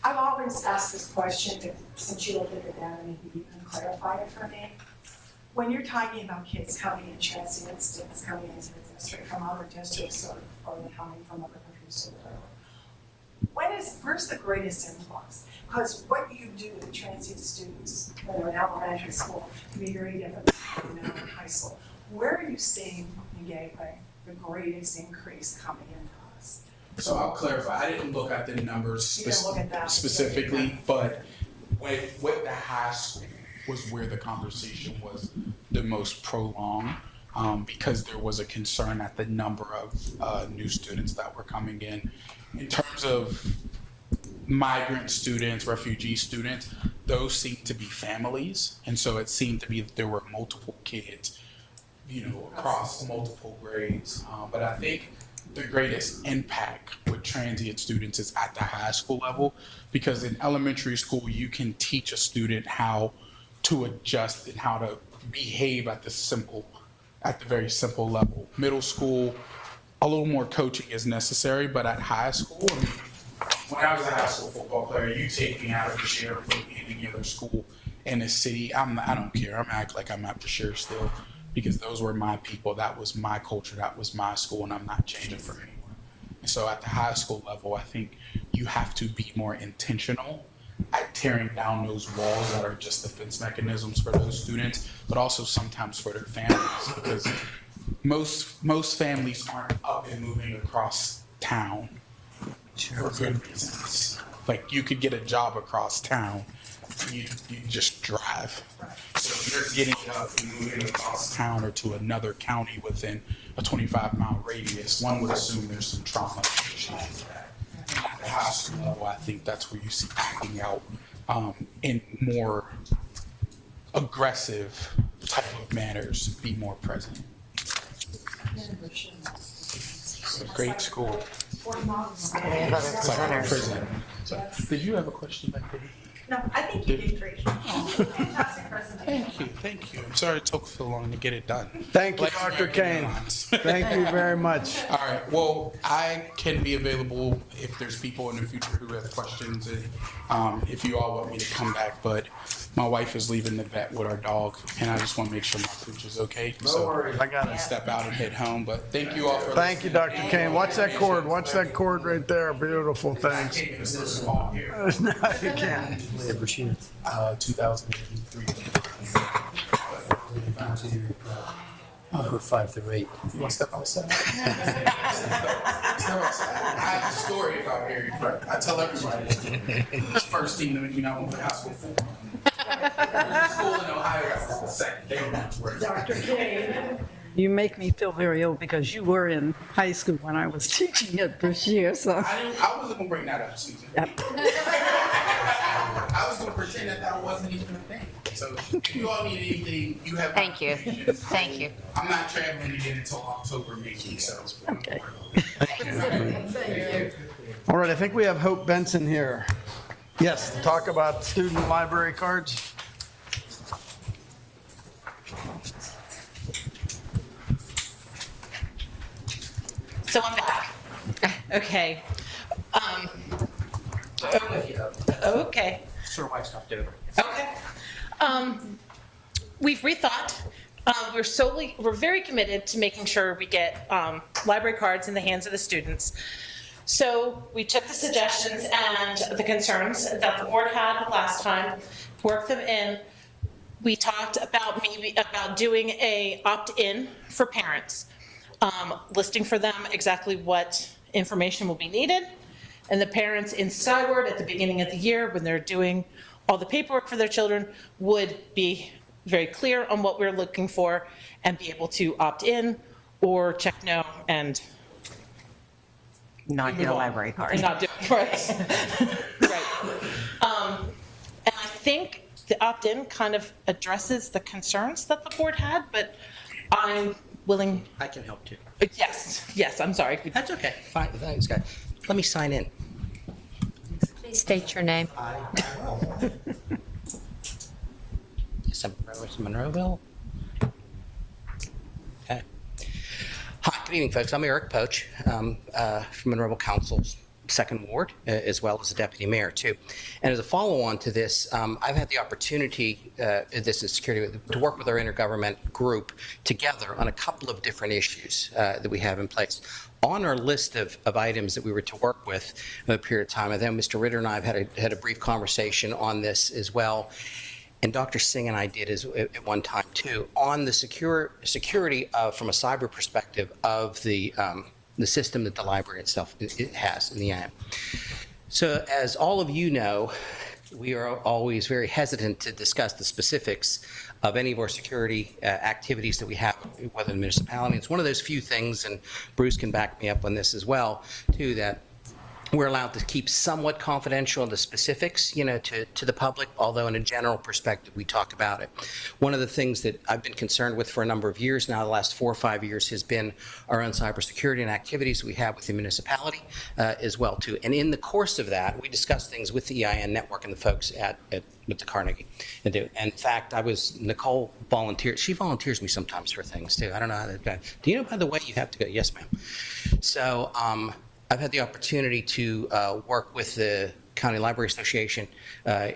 I've always asked this question, but since you look at the data, maybe you can clarify it for me. When you're talking about kids coming in, transient students coming into the district from other districts or coming from other countries or whatever, where's the greatest influx? Because what you do with transient students when they're in elementary school can be very different than in high school. Where are you seeing in Gateway the greatest increase coming into us? So I'll clarify. I didn't look at the numbers You didn't look at that specifically, but with the high school was where the conversation was the most prolonged, because there was a concern at the number of new students that were coming in. In terms of migrant students, refugee students, those seem to be families, and so it seemed to be that there were multiple kids, across multiple grades. But I think the greatest impact with transient students is at the high school level, because in elementary school, you can teach a student how to adjust and how to behave at the very simple level. Middle school, a little more coaching is necessary, but at high school, when I was a high school football player, you take me out of the share, put me in any other school in the city. I don't care. I'm act like I'm at the share still, because those were my people. That was my culture. That was my school, and I'm not changing for anyone. And so at the high school level, I think you have to be more intentional at tearing down those walls that are just defense mechanisms for those students, but also sometimes for their families, because most families aren't up and moving across town for good reasons. Like, you could get a job across town, you just drive. So if you're getting up and moving across town or to another county within a 25-mile radius, one would assume there's some trauma associated with that. At the high school level, I think that's where you see acting out in more aggressive type of manners be more present. It's a great school. 40 miles. It's like a prison. So, did you have a question back there? No, I think you did great. Fantastic presentation. Thank you. I'm sorry it took so long to get it done. Thank you, Like Dr. American Kane. Airlines. Thank you very much. All right. Well, I can be available if there's people in the future who have questions, and if you all want me to come back. But my wife is leaving the vet with our dog, and I just want to make sure my pooch is okay. No worries, I got I it. step out and head home. But thank you all for Thank you, Dr. Kane. Watch that cord. Watch that cord right there. Beautiful. Thanks. listening. All here. No, you can't. 2003. For 5 through 8. You want to step outside? Step outside. I have a story about Harry. I tell everybody. First team to make me not want to play high school football. School in Ohio, that's the second. They were not worse. Dr. Kane, you make me feel very old because you were in high school when I was teaching at Brashear, so. I wasn't gonna bring that up, Susan. Yep. I was gonna pretend that wasn't even a thing. So if you all need anything, you have. Thank you. Thank you. I'm not traveling again until October, maybe, so. Okay. All right, I think we have Hope Benson here. Yes, to talk about student library cards. So I'm back. Okay. Okay. Sir, why stopped over? Okay. We've rethought. We're very committed to making sure we get library cards in the hands of the students. So we took the suggestions and the concerns that the board had last time, worked them in, we talked about about doing a opt-in for parents, listing for them exactly what information will be needed. And the parents in Skyward at the beginning of the year, when they're doing all the paperwork for their children, would be very clear on what we're looking for and be able to opt in or check no and Not get a library card. and not do it, right. Right. And I think the opt-in kind of addresses the concerns that the board had, but I'm willing, I can help too. yes, I'm sorry. That's okay. Fine, thanks, guys. Let me sign in. Please state your name. Yes, I'm Monroeville. Okay. Hi, good evening, folks. I'm Eric Poach from Monroeville Council's second ward, as well as a deputy mayor too. And as a follow-on to this, I've had the opportunity, this is security, to work with our intergovernment group together on a couple of different issues that we have in place. On our list of items that we were to work with in a period of time, and then Mr. Ritter and I have had a brief conversation on this as well. And Dr. Singh and I did at one time too, on the security of, from a cyber perspective, of the system that the library itself it has in the end. So as all of you know, we are always very hesitant to discuss the specifics of any of our security activities that we have, whether in the municipality. It's one of those few things, and Bruce can back me up on this as well, too, that we're allowed to keep somewhat confidential the specifics, to the public, although in a general perspective, we talk about it. One of the things that I've been concerned with for a number of years now, the last 4 or 5 years, has been our own cybersecurity and activities we have with the municipality as well, too. And in the course of that, we discussed things with the EIN network and the folks with the Carnegie. And in fact, Nicole volunteers. She volunteers me sometimes for things, too. I don't know how that goes. Do you know, by the way, you have to go? Yes, ma'am. So, I've had the opportunity to work with the County Library Association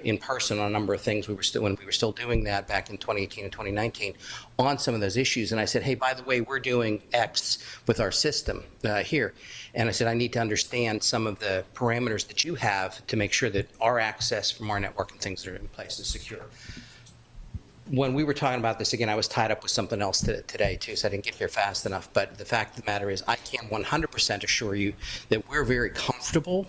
in person on a number of things. When we were still doing that back in 2018 and 2019 on some of those issues. And I said, hey, by the way, we're doing X with our system here. And I said, I need to understand some of the parameters that you have to make sure that our access from our network and things that are in place is secure. When we were talking about this, again, I was tied up with something else today, too, so I didn't get here fast enough. But the fact of the matter is, I can 100% assure you that we're very comfortable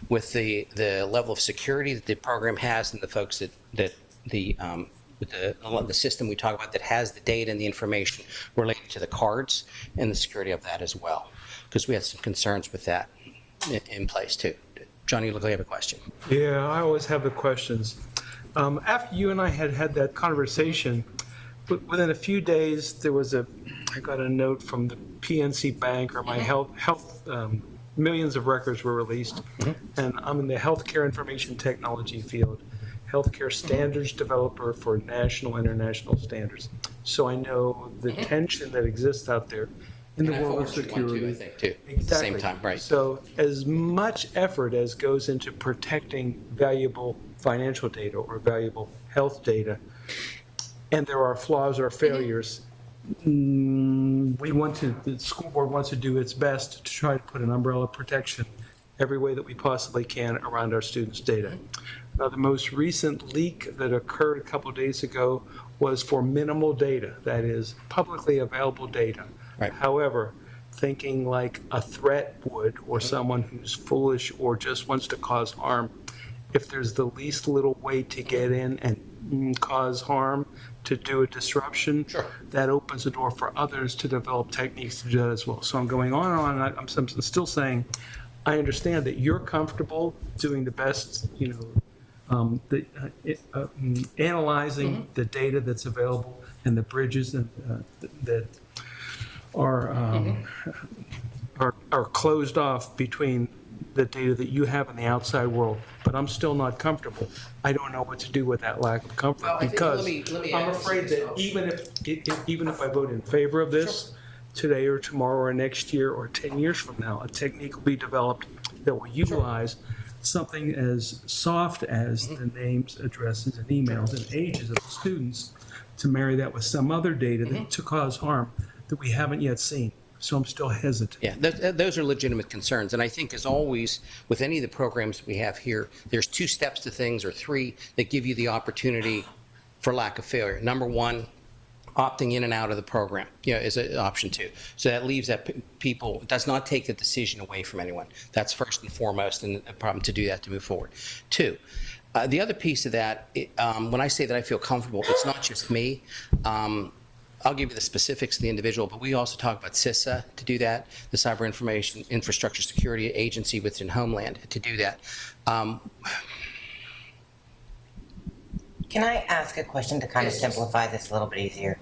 with the level of security that the program has and the folks with the system we talk about that has the data and the information related to the cards and the security of that as well, because we had some concerns with that in place, too. John, you look like you have a question. Yeah, I always have the questions. After you and I had that conversation, within a few days, I got a note from the PNC Bank, or my health millions of records were released, and I'm in the healthcare information technology field, healthcare standards developer for national, international standards. So I know the tension that exists out there in the world of security. Too, I think, too. Exactly. At the same time, right. So as much effort as goes into protecting valuable financial data or valuable health data, and there are flaws or failures, the school board wants to do its best to try to put an umbrella protection every way that we possibly can around our students' data. Now, the most recent leak that occurred a couple of days ago was for minimal data, that is publicly available data. Right. However, thinking like a threat would, or someone who's foolish or just wants to cause harm, if there's the least little way to get in and cause harm, to do a disruption, sure, that opens the door for others to develop techniques to do that as well. So I'm going on and I'm still saying, I understand that you're comfortable doing the best, analyzing the data that's available and the bridges that are closed off between the data that you have in the outside world, but I'm still not comfortable. I don't know what to do with that lack of comfort, because I'm afraid that even if I vote in favor of this today or tomorrow or next year or 10 years from now, a technique will be developed that will utilize something as soft as the names, addresses, and emails and ages of the students to marry that with some other data that to cause harm that we haven't yet seen. So I'm still hesitant. Yeah, those are legitimate concerns. And I think, as always, with any of the programs we have here, there's 2 steps to things, or 3, that give you the opportunity for lack of failure. Number one, opting in and out of the program, is an option too. So that leaves that people, does not take the decision away from anyone. That's first and foremost, and a problem to do that to move forward. Two, the other piece of that, when I say that I feel comfortable, it's not just me. I'll give you the specifics of the individual, but we also talk about CISA to do that, the Cyber Information Infrastructure Security Agency within Homeland to do that. Can I ask a question to kind of simplify this a little bit easier?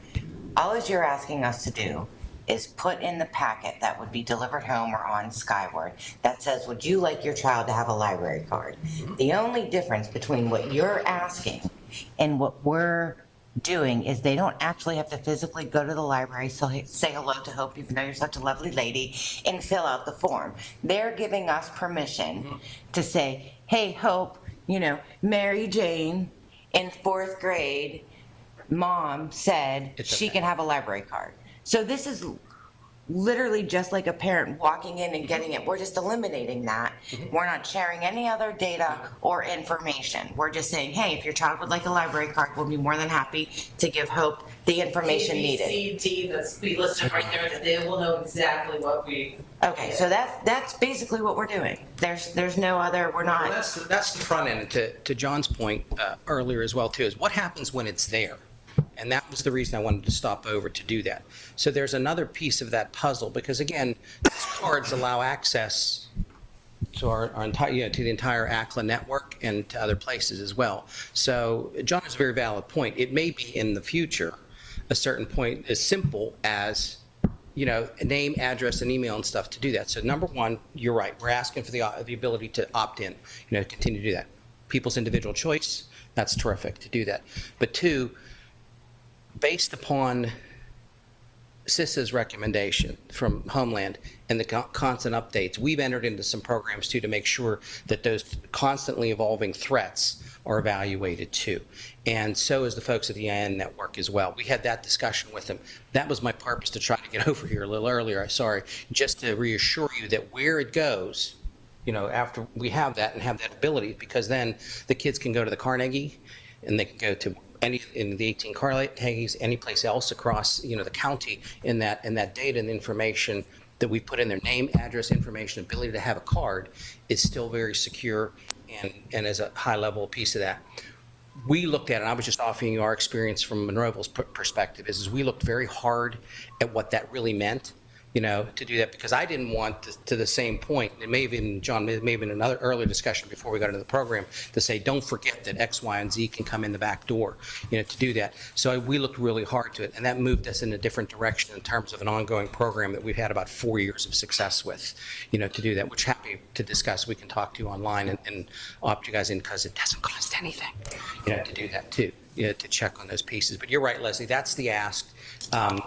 All you're asking us to do is put in the packet that would be delivered home or on Skyward that says, would you like your child to have a library card? The only difference between what you're asking and what we're doing is they don't actually have to physically go to the library, so say hello to Hope, even though you're such a lovely lady, and fill out the form. They're giving us permission to say, hey, Hope, Mary Jane in 4th grade, mom said she can have a library card. So this is literally just like a parent walking in and getting it. We're just eliminating that. We're not sharing any other data or information. We're just saying, hey, if your child would like a library card, we'll be more than happy to give Hope the information needed. A, B, C, D, that's be listed right there, that they will know exactly what we. Okay, so that's basically what we're doing. There's no other, we're not. Well, that's the front end. To John's point earlier as well too, is what happens when it's there? And that was the reason I wanted to stop over to do that. So there's another piece of that puzzle, because again, these cards allow access to our entire, to the entire ACLA network and to other places as well. So John has a very valid point. It may be in the future a certain point as simple as, a name, address, and email and stuff to do that. So number one, you're right. We're asking for the ability to opt in, continue to do that. People's individual choice, that's terrific to do that. But two, based upon CISA's recommendation from Homeland and the constant updates, we've entered into some programs too to make sure that those constantly evolving threats are evaluated too. And so is the folks at the EIN network as well. We had that discussion with them. That was my purpose to try to get over here a little earlier, sorry, just to reassure you that where it goes, after we have that and have that ability, because then the kids can go to the Carnegie and they can go to in the 18 Carnegies, any place else across, the county, in that data and information that we put in their name, address, information, ability to have a card is still very secure and as a high level piece of that. We looked at it, and I was just offering you our experience from Monroeville's perspective, is we looked very hard at what that really meant, to do that, because I didn't want to the same point, it may have been, John, it may have been another earlier discussion before we got into the program, to say, don't forget that X, Y, and Z can come in the back door, to do that. So we looked really hard to it, and that moved us in a different direction in terms of an ongoing program that we've had about 4 years of success with, to do that, which happy to discuss. We can talk to you online and opt you guys in, because it doesn't cost anything, to do that too. To check on those pieces. But you're right, Leslie, that's the ask,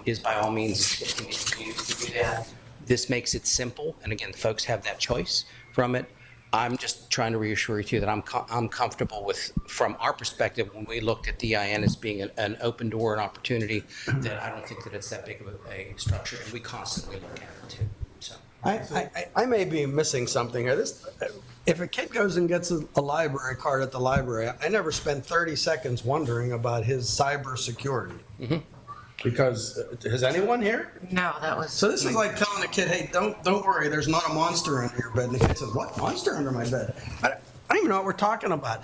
is by all means continue to do that. This makes it simple, and again, the folks have that choice from it. I'm just trying to reassure you too that I'm comfortable with, from our perspective, when we looked at the EIN as being an open door, an opportunity, that I don't think that it's that big of a structure, and we constantly look at it too. So I may be missing something here. If a kid goes and gets a library card at the library, I never spend 30 seconds wondering about his cyber security. Because, has anyone here? No, that was. So this is like telling a kid, hey, don't worry, there's not a monster under your bed. And the kid says, what, monster under my bed? I don't even know what we're talking about.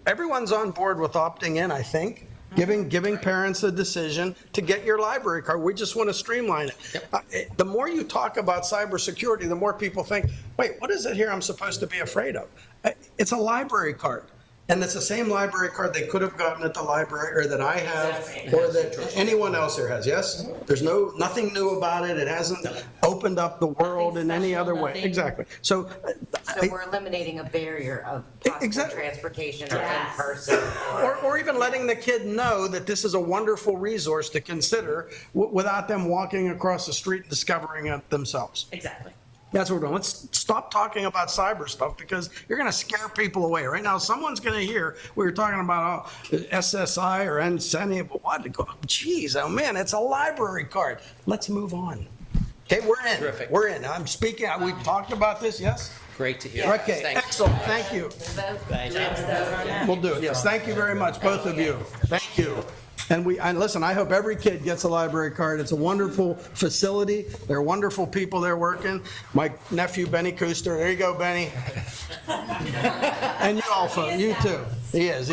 Everyone's on board with opting in, I think. Giving parents a decision to get your library card. We just want to streamline it. The more you talk about cybersecurity, the more people think, wait, what is it here I'm supposed to be afraid of? It's a library card. And it's the same library card they could have gotten at the library, or that I have, or that anyone else here has, yes? There's nothing new about it. It hasn't opened up the world in any other way. Exactly. So we're eliminating a barrier of possible transportation or in person. Or even letting the kid know that this is a wonderful resource to consider without them walking across the street and discovering it themselves. Exactly. That's what we're doing. Let's stop talking about cyber stuff, because you're going to scare people away. Right now, someone's going to hear we were talking about SSI or NSENI, but what? Geez, oh man, it's a library card. Let's move on. Okay, we're in. Terrific. We're in. I'm speaking, we've talked about this, yes? Great to hear. Okay, Thanks. excellent, thank you. We'll do it, yes, thank you very much, both of you. Thank you. And listen, I hope every kid gets a library card. It's a wonderful facility. They're wonderful people there working. My nephew, Benny Cooster, there you go, Benny. And you also, you too. He is.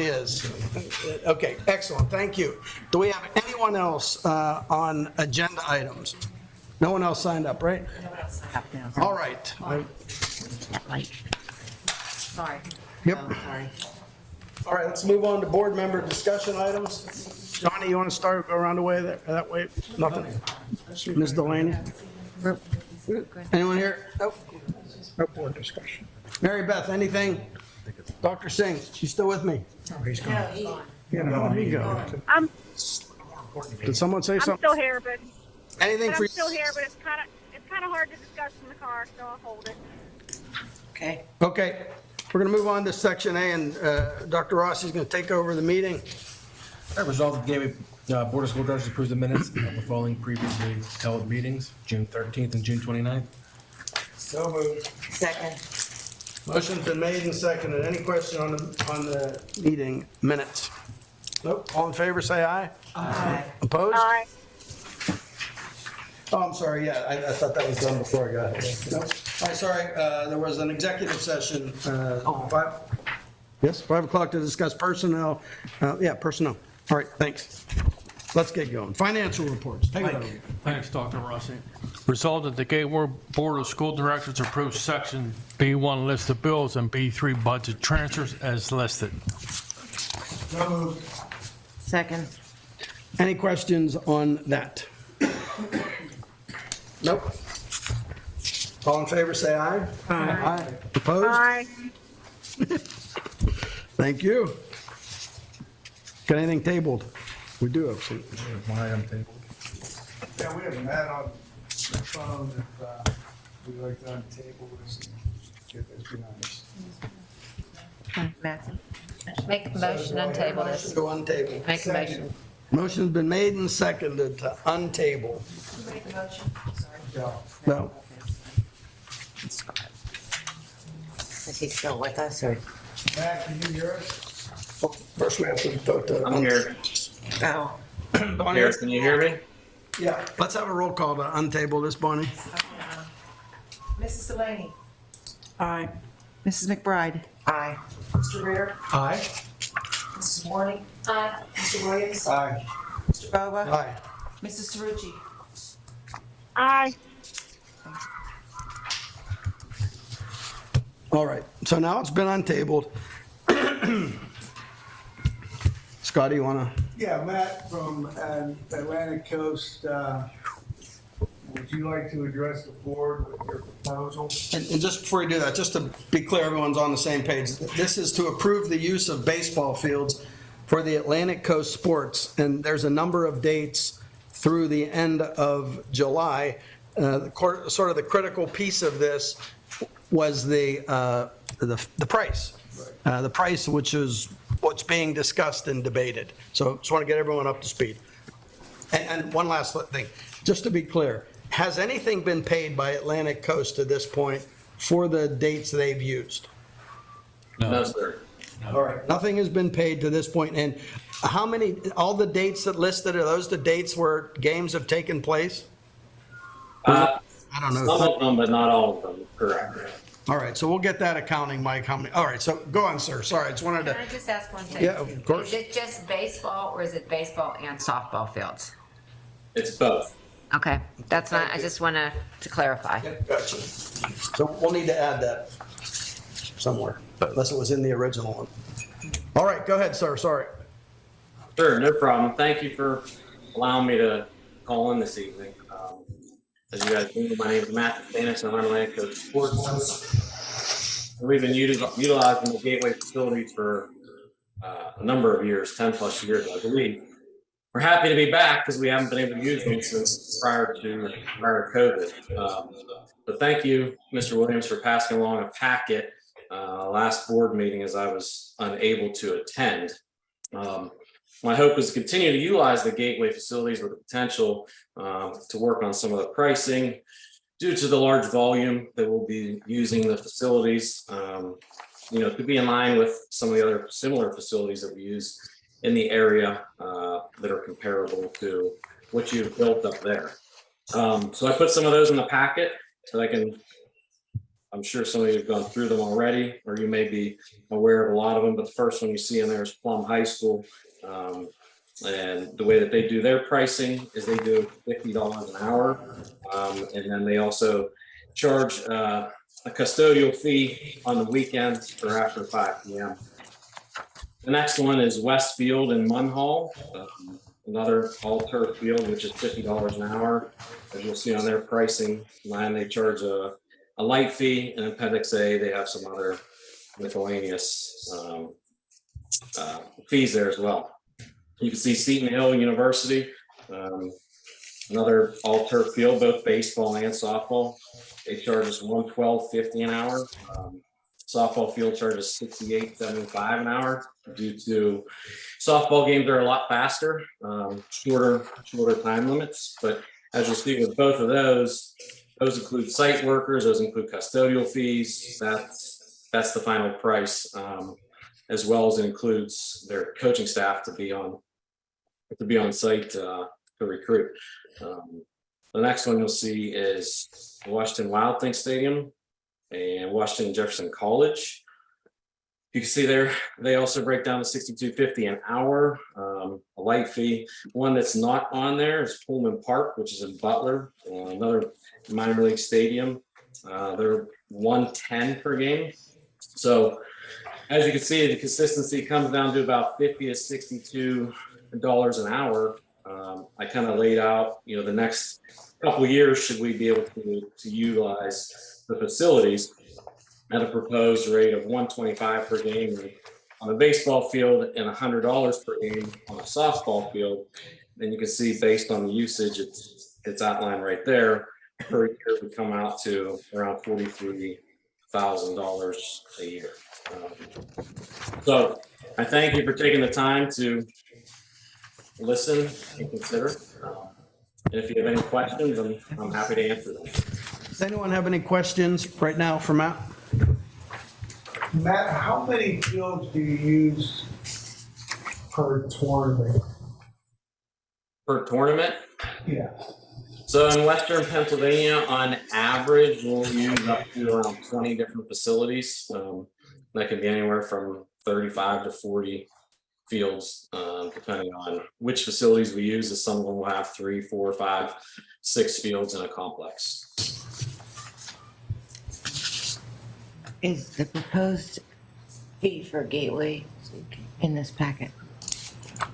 Okay, excellent, thank you. Do we have anyone else on agenda items? No one else signed up, right? All right. Sorry. Yep. Oh, sorry. All right, let's move on to board member discussion items. Johnny, you want to start, go around the way that way? Nothing? Ms. Delaney? Anyone here? Nope. No board discussion. Mary Beth, anything? Dr. Singh, you still with me? Oh, he's gone. Yeah, let me go. Did someone say I'm something? still here, but Anything for I'm you? still here, but it's kind of hard to discuss in the car, so I'll hold it. Okay. Okay, we're going to move on to section A, and Dr. Rossi is going to take over the meeting. I resolved that the Gateway Board of School Directors approves the minutes of the following previously held meetings, June 13th and June 29th. So moved. Second. Motion's been made and seconded. Any question on the meeting minutes? Nope. All in favor, say aye. Aye. Opposed? Aye. Oh, I'm sorry, yeah, I thought that was done before I got here. Nope. I'm sorry, there was an executive session, 5 o'clock to discuss personnel. Personnel. All right, thanks. Let's get going. Financial reports. Take it over. Thanks, Dr. Rossi. Resolved that the Gateway Board of School Directors approves section B1 list of bills and B3 budget transfers as listed. So moved. Second. Any questions on that? Nope. All in favor, say aye. Aye. Opposed? Aye. Thank you. Got anything tabled? We do have some. One item tabled. Yeah, we have Matt on the phone if we'd like to untable this and get this behind us. Matthew. Make a motion, untable this. Go untable. Make a motion. Motion's been made and seconded to untable. Make the motion. Sorry. No. Is he still with us or? Matt, can you hear us? First we have to vote to. I'm here. Oh. Bonnie, Here, can you hear me? yeah, let's have a roll call to untable this, Bonnie. Mrs. Delaney. Aye. Mrs. McBride. Aye. Mr. Rear. Aye. Mrs. Warning. Aye. Mr. Williams. Aye. Mr. Bova. Aye. Mrs. Cerucci. Aye. All right, so now it's been untabled. Scotty, you wanna? Yeah, Matt from Atlantic Coast, would you like to address the board with your proposal? And just before you do that, just to be clear, everyone's on the same page. This is to approve the use of baseball fields for the Atlantic Coast sports, and there's a number of dates through the end of July. Sort of the critical piece of this was the price. The price, which is what's being discussed and debated. So just want to get everyone up to speed. And one last thing, just to be clear, has anything been paid by Atlantic Coast to this point for the dates they've used? No, sir. All right, nothing has been paid to this point. And how many, all the dates that listed, are those the dates where games have taken place? I don't know. Some of them, but not all of them, correct. All right, so we'll get that accounting, Mike. How many? All right, so go on, sir. Sorry, I just wanted Can to. I just ask one thing? Yeah, of course. Is it just baseball or is it baseball and softball fields? It's both. Okay, that's not, I just want to clarify. Gotcha. So we'll need to add that somewhere, unless it was in the original one. All right, go ahead, sir. Sorry. Sure, no problem. Thank you for allowing me to call in this evening. As you guys know, my name is Matt Danis, and I'm Atlantic Coast Sports. We've been utilizing the Gateway facilities for a number of years, 10 plus years, I believe. We're happy to be back because we haven't been able to use them since prior to COVID. But thank you, Mr. Williams, for passing along a packet last board meeting as I was unable to attend. My hope is to continue to utilize the Gateway facilities with the potential to work on some of the pricing due to the large volume that we'll be using the facilities, to be in line with some of the other similar facilities that we use in the area that are comparable to what you've built up there. So I put some of those in the packet so I'm sure some of you have gone through them already, or you may be aware of a lot of them, but the first one you see in there is Plum High School. And the way that they do their pricing is they do $50 an hour. And then they also charge a custodial fee on the weekends or after 5 p.m. The next one is Westfield in Munhall, another all-turf field, which is $50 an hour. As you'll see on their pricing line, they charge a light fee, and Appendix A, they have some other miscellaneous fees there as well. You can see Seton Hill University, another all-turf field, both baseball and softball. They charge us $112.50 an hour. Softball field charges $68.75 an hour due to softball games are a lot faster, shorter time limits. But as you'll see with both of those include site workers, those include custodial fees. That's the final price, as well as it includes their coaching staff to be on site to recruit. The next one you'll see is Washington Wild Thing Stadium and Washington Jefferson College. You can see there, they also break down to $62.50 an hour, a light fee. One that's not on there is Pullman Park, which is in Butler, another minor league stadium. They're $110 per game. So as you can see, the consistency comes down to about $50 to $62 an hour. I kind of laid out, the next couple of years, should we be able to utilize the facilities at a proposed rate of $125 per game on a baseball field and $100 per game on a softball field. Then you can see based on the usage, it's outlined right there. Per year would come out to around $43,000 a year. So I thank you for taking the time to listen and consider. And if you have any questions, I'm happy to answer them. Does anyone have any questions right now for Matt? Matt, how many fields do you use per tournament? Per tournament? Yeah. So in Western Pennsylvania, on average, we'll use up to around 20 different facilities. That can be anywhere from 35 to 40 fields, depending on which facilities we use. As some of them will have 3, 4, 5, 6 fields in a complex. Is the proposed fee for Gateway in this packet?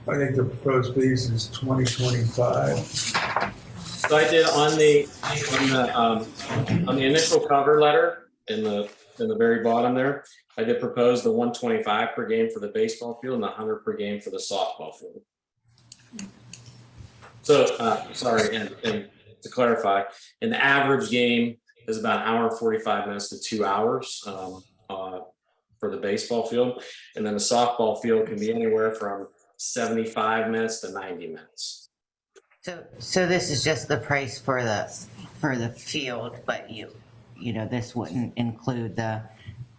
I think the proposed fees is $20.25. So I did on the initial cover letter in the very bottom there, I did propose the $125 per game for the baseball field and $100 per game for the softball field. So sorry, and to clarify, an average game is about an hour and 45 minutes to 2 hours for the baseball field, and then the softball field can be anywhere from 75 minutes to 90 minutes. So this is just the price for the field, but this wouldn't include the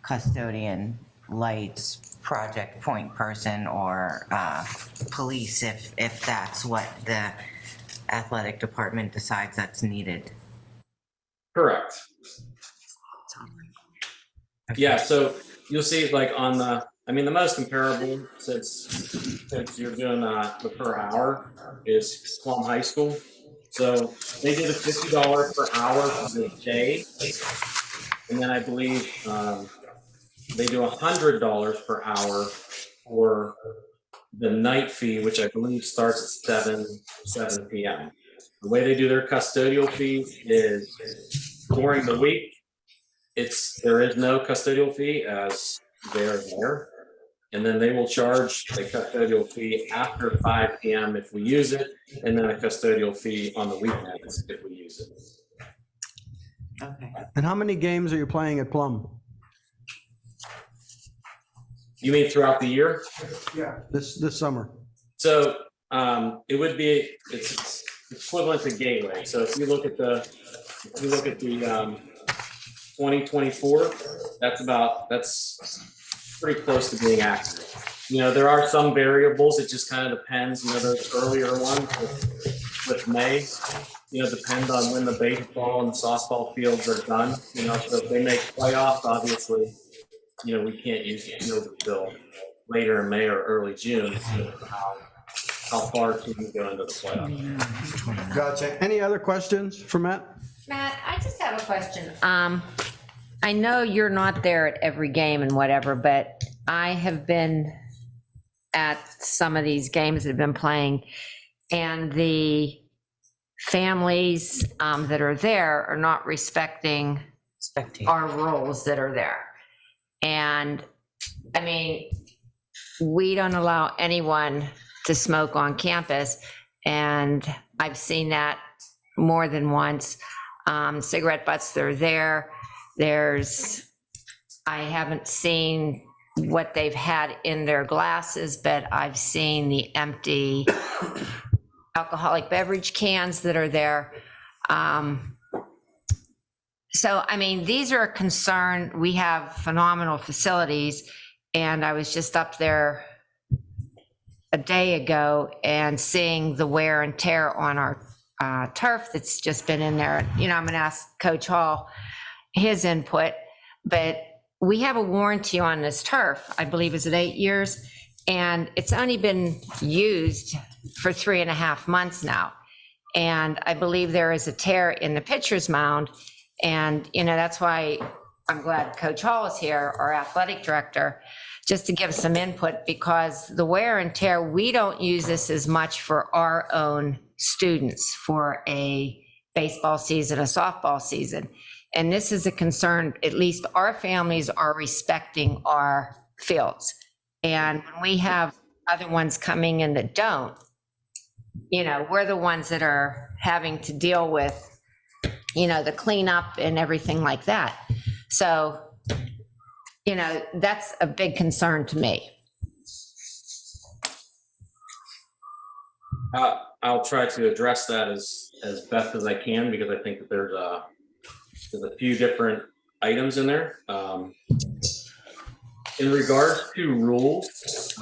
custodian, lights, project point person, or police if that's what the athletic department decides that's needed. Correct. Yeah, so you'll see like on the most comparable since you're doing the per hour is Plum High School. So they did a $50 per hour for the day. And then I believe they do $100 per hour for the night fee, which I believe starts at 7 p.m. The way they do their custodial fee is during the week, there is no custodial fee as they're there. And then they will charge a custodial fee after 5 p.m. if we use it, and then a custodial fee on the weekends if we use it. Okay. And how many games are you playing at Plum? You mean throughout the year? Yeah. This summer? So it would be it's equivalent to gateway. So if you look at the 2024, that's pretty close to being accurate. There are some variables. It just kind of depends. Those earlier ones with May, depend on when the baseball and the softball fields are done. So if they make playoffs, obviously, we can't use the field until later in May or early June. How far teams go into the playoffs. Gotcha. Any other questions for Matt? Matt, I just have a question. I know you're not there at every game and whatever, but I have been at some of these games that have been playing, and the families that are there are not respecting our rules that are there. And I mean, we don't allow anyone to smoke on campus, and I've seen that more than once. Cigarette butts that are there. I haven't seen what they've had in their glasses, but I've seen the empty alcoholic beverage cans that are there. So, I mean, these are a concern. We have phenomenal facilities, and I was just up there a day ago and seeing the wear and tear on our turf that's just been in there. I'm going to ask Coach Hall his input, but we have a warranty on this turf. I believe is it 8 years, and it's only been used for 3.5 months now. And I believe there is a tear in the pitcher's mound, and that's why I'm glad Coach Hall is here, our athletic director, just to give some input, because the wear and tear, we don't use this as much for our own students for a baseball season, a softball season. And this is a concern, at least our families are respecting our fields. And when we have other ones coming in that don't, we're the ones that are having to deal with, the cleanup and everything like that. So, that's a big concern to me. I'll try to address that as best as I can, because I think that there's a few different items in there. In regards to rules,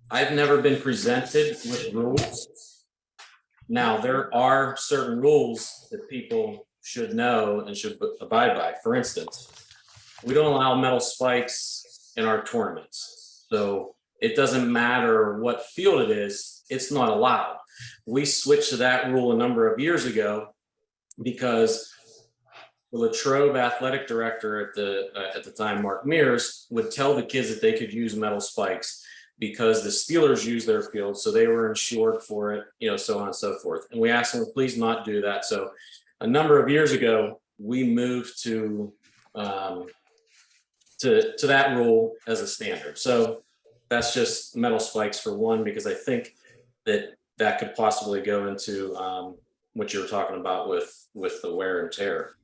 I've never been presented with rules. Now, there are certain rules that people should know and should abide by. For instance, we don't allow metal spikes in our tournaments. So it doesn't matter what field it is, it's not allowed. We switched to that rule a number of years ago because the Latrobe athletic director at the time, Mark Mears, would tell the kids that they could use metal spikes because the Steelers use their field, so they were insured for it, so on and so forth. And we asked them, please not do that. So a number of years ago, we moved to that rule as a standard. So that's just metal spikes for one, because I think that could possibly go into what you were talking about with the wear and tear.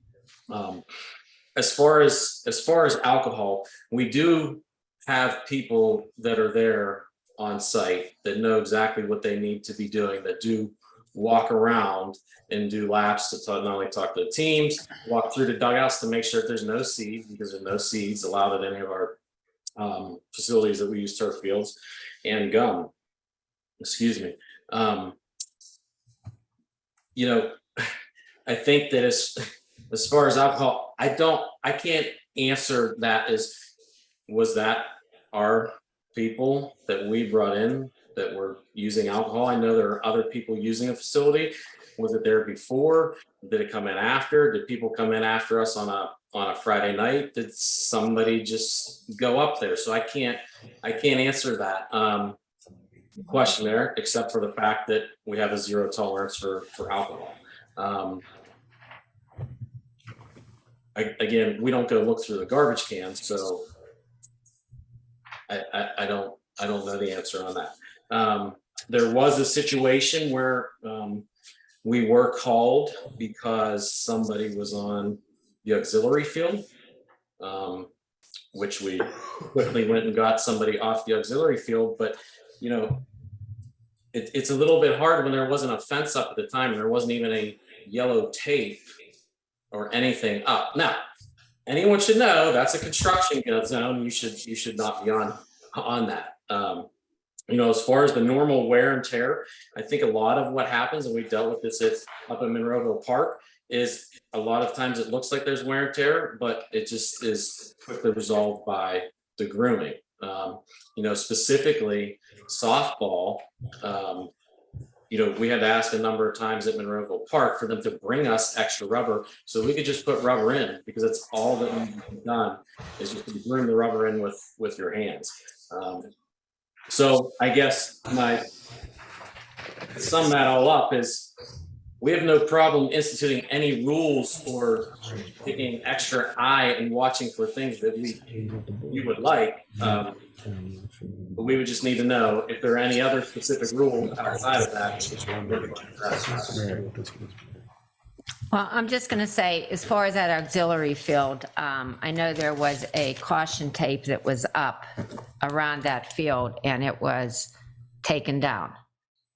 As far as alcohol, we do have people that are there on site that know exactly what they need to be doing, that do walk around and do laps to not only talk to the teams, walk through the dugouts to make sure that there's no seeds, because there's no seeds allowed at any of our facilities that we use, turf fields, and gum. Excuse me. I think that as far as alcohol, I can't answer that was that our people that we brought in that were using alcohol. I know there are other people using a facility. Was it there before? Did it come in after? Did people come in after us on a Friday night? Did somebody just go up there? So I can't answer that question there, except for the fact that we have a zero tolerance for alcohol. Again, we don't go look through the garbage cans, so I don't know the answer on that. There was a situation where we were called because somebody was on the auxiliary field. which we quickly went and got somebody off the auxiliary field. But, you know, it's a little bit hard when there wasn't a fence up at the time and there wasn't even a yellow tape or anything up. Now, anyone should know that's a construction zone. You should not be on that. You know, as far as the normal wear and tear, I think a lot of what happens, and we dealt with this up in Monroeville Park, is a lot of times it looks like there's wear and tear, but it just is quickly resolved by the grooming. You know, specifically softball, you know, we had to ask a number of times at Monroeville Park for them to bring us extra rubber so we could just put rubber in, because that's all that we've done is just to groom the rubber in with your hands. So I guess to sum that all up is we have no problem instituting any rules or taking extra eye and watching for things that you would like. But we would just need to know if there are any other specific rules outside of that. Well, I'm just going to say, as far as that auxiliary field, I know there was a caution tape that was up around that field and it was taken down.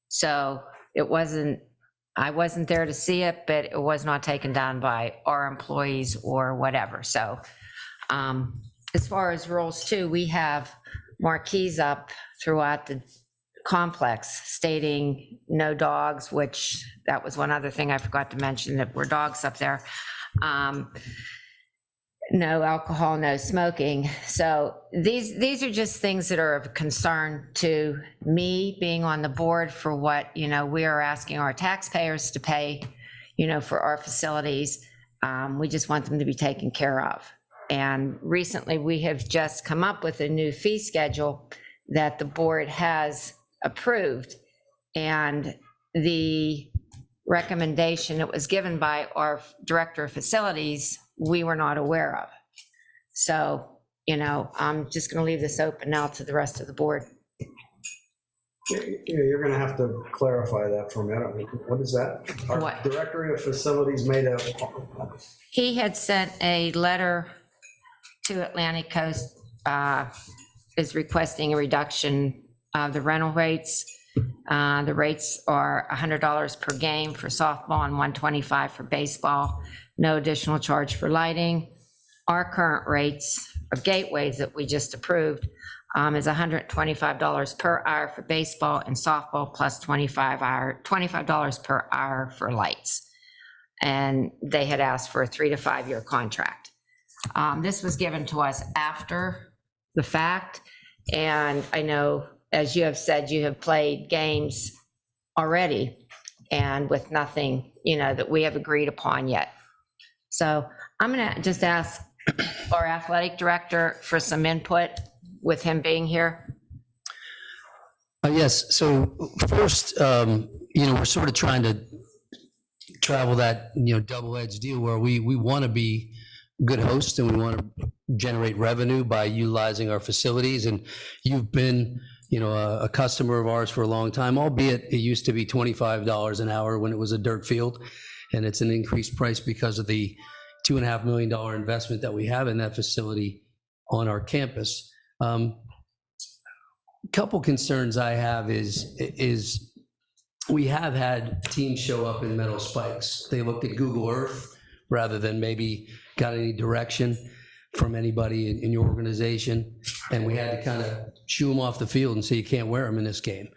So it wasn't, I wasn't there to see it, but it was not taken down by our employees or whatever. So as far as rules too, we have marquees up throughout the complex stating no dogs, which that was one other thing I forgot to mention, that were dogs up there. No alcohol, no smoking. So these are just things that are of concern to me, being on the board for what, you know, we are asking our taxpayers to pay, you know, for our facilities. We just want them to be taken care of. And recently we have just come up with a new fee schedule that the board has approved, and the recommendation that was given by our director of facilities, we were not aware of. So, you know, I'm just going to leave this open now to the rest of the board. Yeah, you're going to have to clarify that for a minute. What is that? Our What? Director of Facilities made a. He had sent a letter to Atlantic Coast, is requesting a reduction of the rental rates. The rates are $100 per game for softball and $125 for baseball. No additional charge for lighting. Our current rates of gateways that we just approved is $125 per hour for baseball and softball, plus $25 per hour for lights. And they had asked for a 3 to 5 year contract. This was given to us after the fact. And I know, as you have said, you have played games already and with nothing, you know, that we have agreed upon yet. So I'm going to just ask our athletic director for some input with him being here. Yes. So first, you know, we're sort of trying to travel that, you know, double-edged deal where we want to be good hosts and we want to generate revenue by utilizing our facilities. And you've been, you know, a customer of ours for a long time, albeit it used to be $25 an hour when it was a dirt field. And it's an increased price because of the $2.5 million investment that we have in that facility on our campus. Couple concerns I have is we have had teams show up in metal spikes. They looked at Google Earth rather than maybe got any direction from anybody in your organization. And we had to kind of shoo them off the field and say, you can't wear them in this game.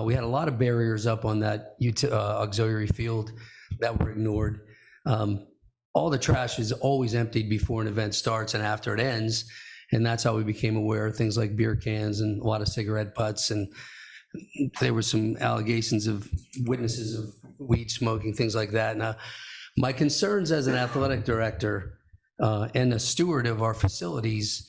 We had a lot of barriers up on that auxiliary field that were ignored. All the trash is always emptied before an event starts and after it ends. And that's how we became aware of things like beer cans and a lot of cigarette butts. And there were some allegations of witnesses of weed smoking, things like that. Now, my concerns as an athletic director and a steward of our facilities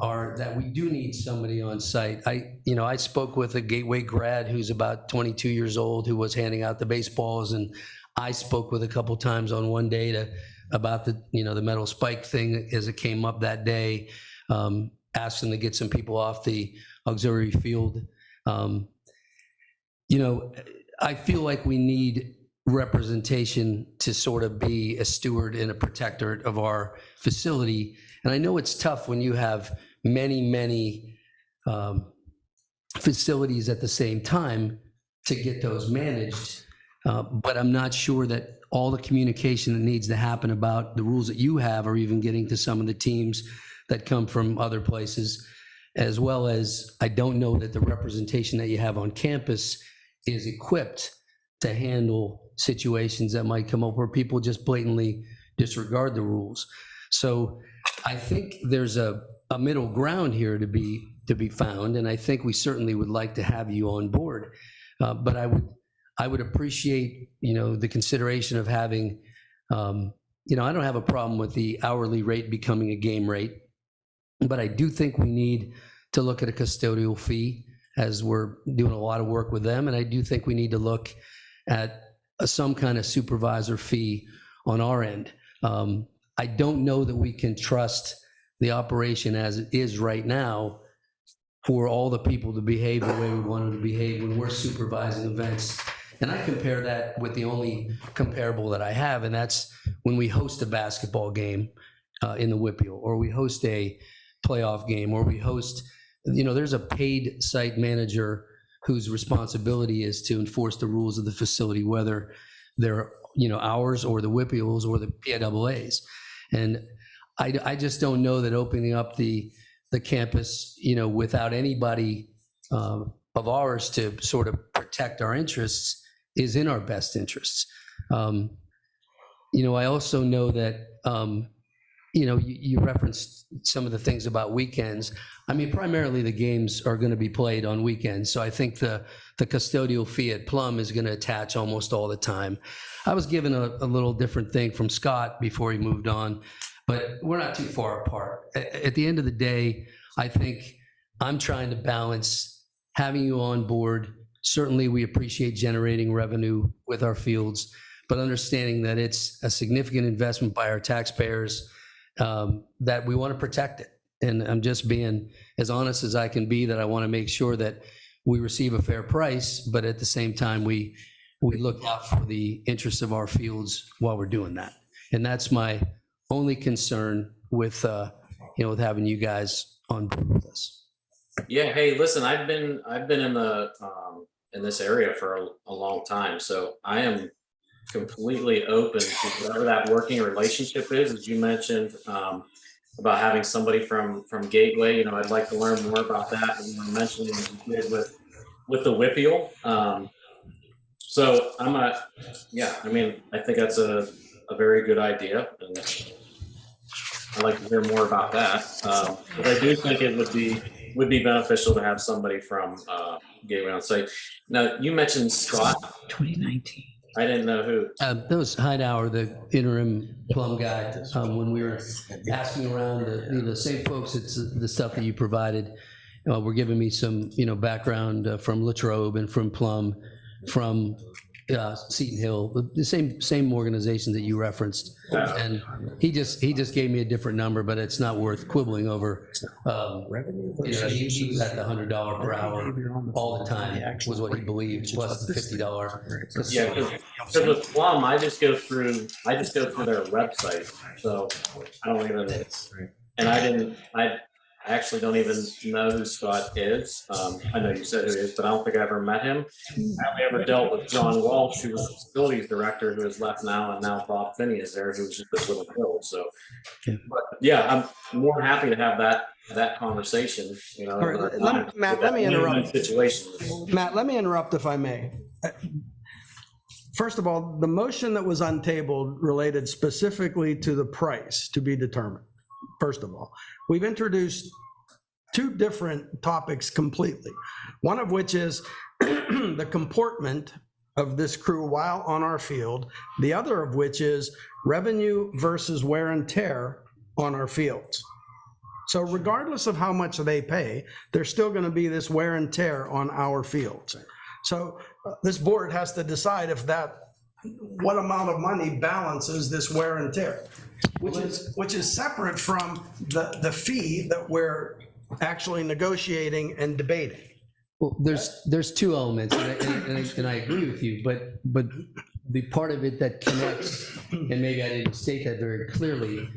are that we do need somebody on site. I spoke with a Gateway grad who's about 22 years old who was handing out the baseballs, and I spoke with a couple times on one day about the metal spike thing as it came up that day. Asked them to get some people off the auxiliary field. I feel like we need representation to sort of be a steward and a protector of our facility And I know it's tough when you have many facilities at the same time to get those managed. But I'm not sure that all the communication that needs to happen about the rules that you have are even getting to some of the teams that come from other places, as well as I don't know that the representation that you have on campus is equipped to handle situations that might come up where people just blatantly disregard the rules. So I think there's a middle ground here to be found, and I think we certainly would like to have you on board. But I would appreciate, the consideration of having, I don't have a problem with the hourly rate becoming a game rate, but I do think we need to look at a custodial fee as we're doing a lot of work with them. And I do think we need to look at some kind of supervisor fee on our end. I don't know that we can trust the operation as it is right now for all the people to behave the way we want them to behave when we're supervising events. And I compare that with the only comparable that I have, and that's when we host a basketball game in the Whippeal, or we host a playoff game, or we host, there's a paid site manager whose responsibility is to enforce the rules of the facility, whether they're, ours or the Whippeals or the PIAAs. And I just don't know that opening up the campus, without anybody of ours to sort of protect our interests is in our best interests. I also know that, you referenced some of the things about weekends. I mean, primarily the games are going to be played on weekends. So I think the custodial fee at Plum is going to attach almost all the time. I was given a little different thing from Scott before he moved on, but we're not too far apart. At the end of the day, I think I'm trying to balance having you on board. Certainly, we appreciate generating revenue with our fields, but understanding that it's a significant investment by our taxpayers, that we want to protect it. And I'm just being as honest as I can be, that I want to make sure that we receive a fair price, but at the same time, we look out for the interests of our fields while we're doing that. And that's my only concern with, with having you guys on board with us. Yeah. Hey, listen, I've been in the in this area for a long time, so I am completely open to whatever that working relationship is, as you mentioned, about having somebody from Gateway. I'd like to learn more about that. And you were mentioning what you did with the Whippeal. So I think that's a very good idea, and I'd like to hear more about that. But I do think it would be beneficial to have somebody from Gateway on site. Now, you mentioned Scott. 2019. I didn't know who. That was Hideauer, the interim Plum guy, when we were asking around, the same folks, it's the stuff that you provided, were giving me some, background from Latrobe and from Plum, from Seton Hill, the same organization that you referenced. And he just gave me a different number, but it's not worth quibbling over. He was at the $100 per hour all the time, was what he believed, plus the $50. Yeah, because with Plum, I just go through their website, so I don't even, and I actually don't even know who Scott is. I know you said who he is, but I don't think I ever met him. I only ever dealt with John Walsh, who was the facilities director, who has left now, and now Bob Finney is there, who's just this little hill. So, but yeah, I'm more than happy to have that conversation. All right, Matt, let me interrupt. Situation. Matt, let me interrupt if I may. First of all, the motion that was untabled related specifically to the price to be determined. First of all, we've introduced two different topics completely. One of which is the comportment of this crew while on our field. The other of which is revenue versus wear and tear on our fields. So regardless of how much they pay, there's still going to be this wear and tear on our fields. So this board has to decide what amount of money balances this wear and tear, which is separate from the fee that we're actually negotiating and debating. Well, there's two elements, and I agree with you, but the part of it that connects, and maybe I didn't state that very clearly,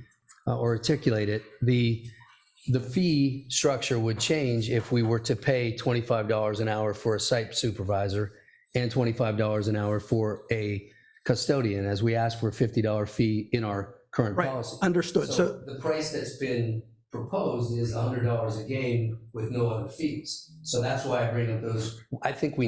or articulate it. The fee structure would change if we were to pay $25 an hour for a site supervisor and $25 an hour for a custodian, as we asked for a $50 fee in our current Right, policy. understood. So The price that's been proposed is $100 a game with no other fees. So that's why I bring up those. I think we're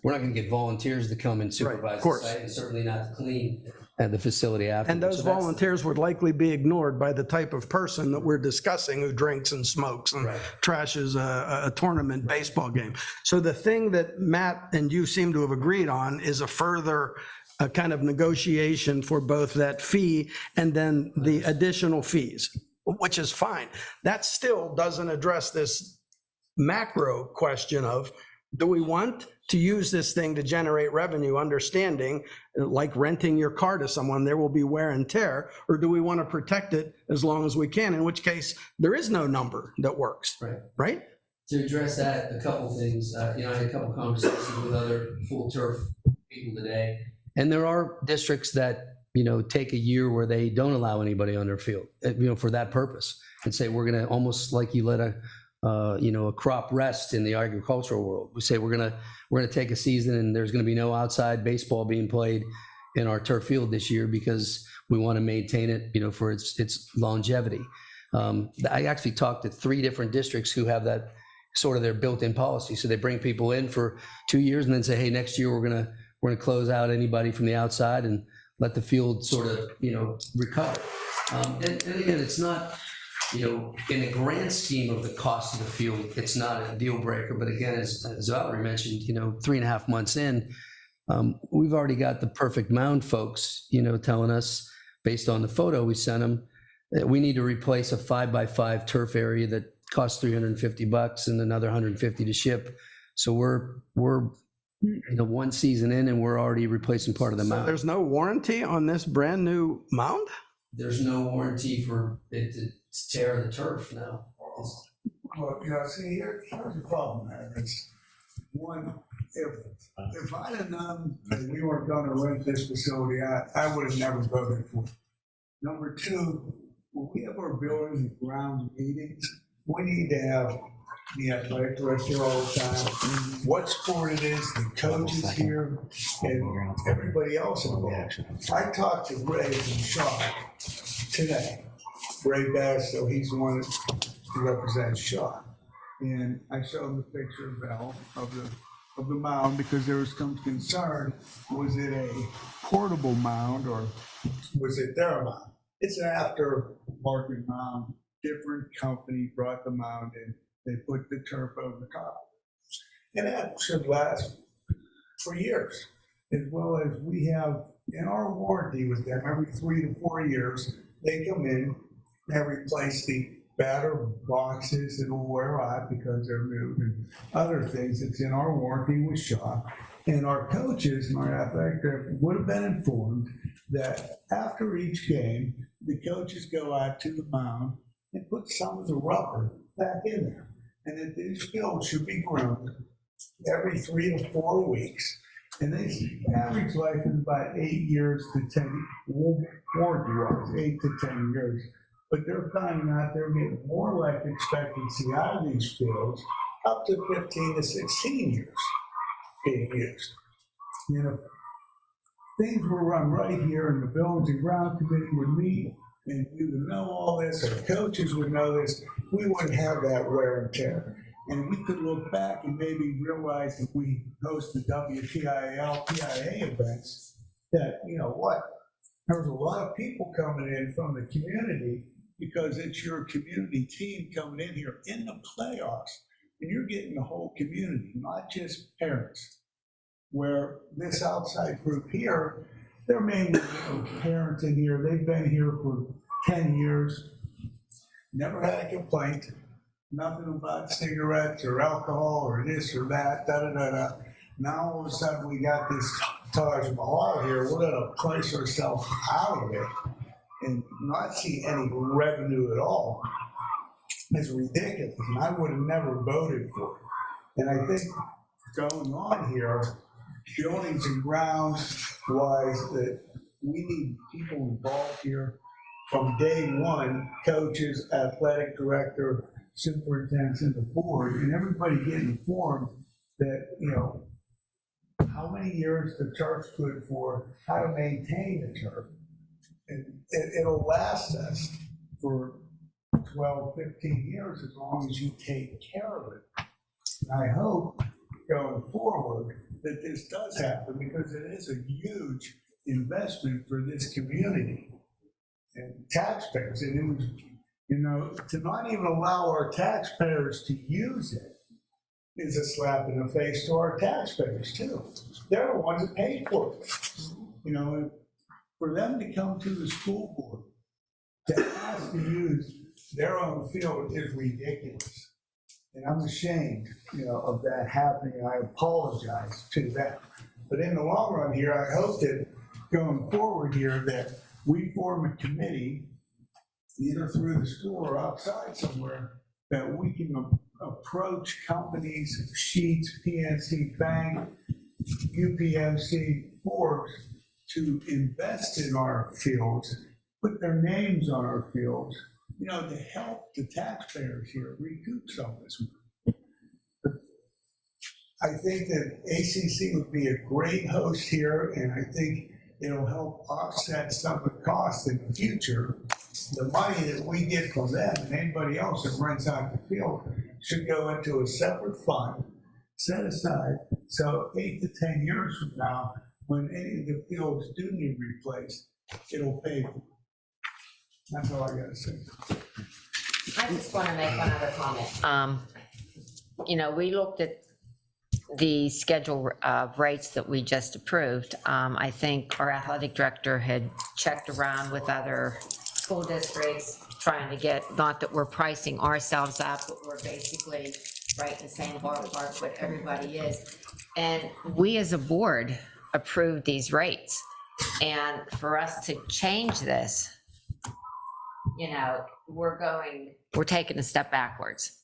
not going to get volunteers to come and Right, supervise of the course. site, and certainly not to clean the facility after. And those volunteers would likely be ignored by the type of person that we're discussing who drinks and smokes and trashes a tournament baseball game. So the thing that Matt and you seem to have agreed on is a further kind of negotiation for both that fee and then the additional fees, which is fine. That still doesn't address this macro question of, do we want to use this thing to generate revenue, understanding, like renting your car to someone, there will be wear and tear, or do we want to protect it as long as we can, in which case there is no number that works, right? To address that, a couple things. I had a couple conversations with other full turf people today, and there are districts that take a year where they don't allow anybody on their field, for that purpose, and say we're going to, almost like you let a crop rest in the agricultural world. We say we're gonna take a season and there's gonna be no outside baseball being played in our turf field this year because we want to maintain it, for its longevity. I actually talked to 3 different districts who have that sort of their built-in policy. So they bring people in for 2 years and then say, hey, next year we're gonna close out anybody from the outside and let the field sort of recover. And again, it's not. In the grand scheme of the cost of the field, it's not a deal breaker. But again, as Valerie mentioned, 3.5 months in, we've already got the perfect mound folks, telling us based on the photo we sent them that we need to replace a 5x5 turf area that costs $350 and another $150 to ship. So we're 1 season in and we're already replacing part of the mound. There's no warranty on this brand new mound? There's no warranty for it to tear the turf now. Well, see, here's the problem, man. It's one, if I'd have known that we weren't gonna rent this facility out, I would have never voted for it. Number 2, when we have our buildings and ground meetings, we need to have the athletic director all the time, what sport it is, the coaches here, and everybody else involved. I talked to Ray and Shaw today. Ray Bass, so he's the one who represents Shaw. And I showed him the picture of Val of the mound because there was some concern. Was it a portable mound or was it their mound? It's an aftermarket mound. Different company brought the mound in. They put the turf over the top. And that should last for years. As well as we have in our warranty with them, every 3 to 4 years, they come in and replace the batter boxes that will wear out because they're new and other things that's in our warranty with Shaw. And our coaches and our athletic director would have been informed that after each game, the coaches go out to the mound and put some of the rubber back in there. And that these fields should be groomed every 3 to 4 weeks. And the average life is about 8 years to 10, warranty-wise, 8 to 10 years. But they're finding out they're getting more life expectancy out of these fields, up to 15 to 16 years being used. If things were run right here and the Buildings and Ground Committee would meet and you would know all this, or coaches would know this, we wouldn't have that wear and tear. And we could look back and maybe realize if we host the WTIL, PIA events, that, there was a lot of people coming in from the community because it's your community team coming in here in the playoffs. And you're getting the whole community, not just parents. Where this outside group here, they're mainly parents in here. They've been here for 10 years, never had a complaint, nothing about cigarettes or alcohol or this or that, da-da-da-da. Now all of a sudden we got this Taj Mahal here. We're gonna price ourselves out of it and not see any revenue at all. It's ridiculous, and I would have never voted for it. And I think going on here, Buildings and Grounds wise, that we need people involved here from day one, coaches, athletic director, superintendents, and the board, and everybody get informed that, how many years the turf's good for, how to maintain the turf. And it'll last us for 12, 15 years as long as you take care of it. And I hope going forward that this does happen, because it is a huge investment for this community and taxpayers. And it was, to not even allow our taxpayers to use it is a slap in the face to our taxpayers too. They're the ones that pay for it. And for them to come to the school board to ask to use their own field is ridiculous. And I'm ashamed, of that happening. I apologize to them. But in the long run here, I hope that going forward here that we form a committee, either through the school or outside somewhere, that we can approach companies, Sheets, PNC Bank, UPMC, Forbes, to invest in our fields, put their names on our fields, to help the taxpayers here recoup some of this money. I think that ACC would be a great host here, and I think it'll help offset some of the costs in the future. The money that we get from them and anybody else that rents out the field should go into a separate fund, set aside, so 8 to 10 years from now, when any of the fields do need replaced, it'll pay for it. That's all I gotta say. I just want to make one other comment. We looked at the schedule of rates that we just approved. I think our athletic director had checked around with other school districts, trying to get, not that we're pricing ourselves up, but we're basically right in the same ballpark what everybody is. And we as a board approved these rates. And for us to change this, we're taking a step backwards.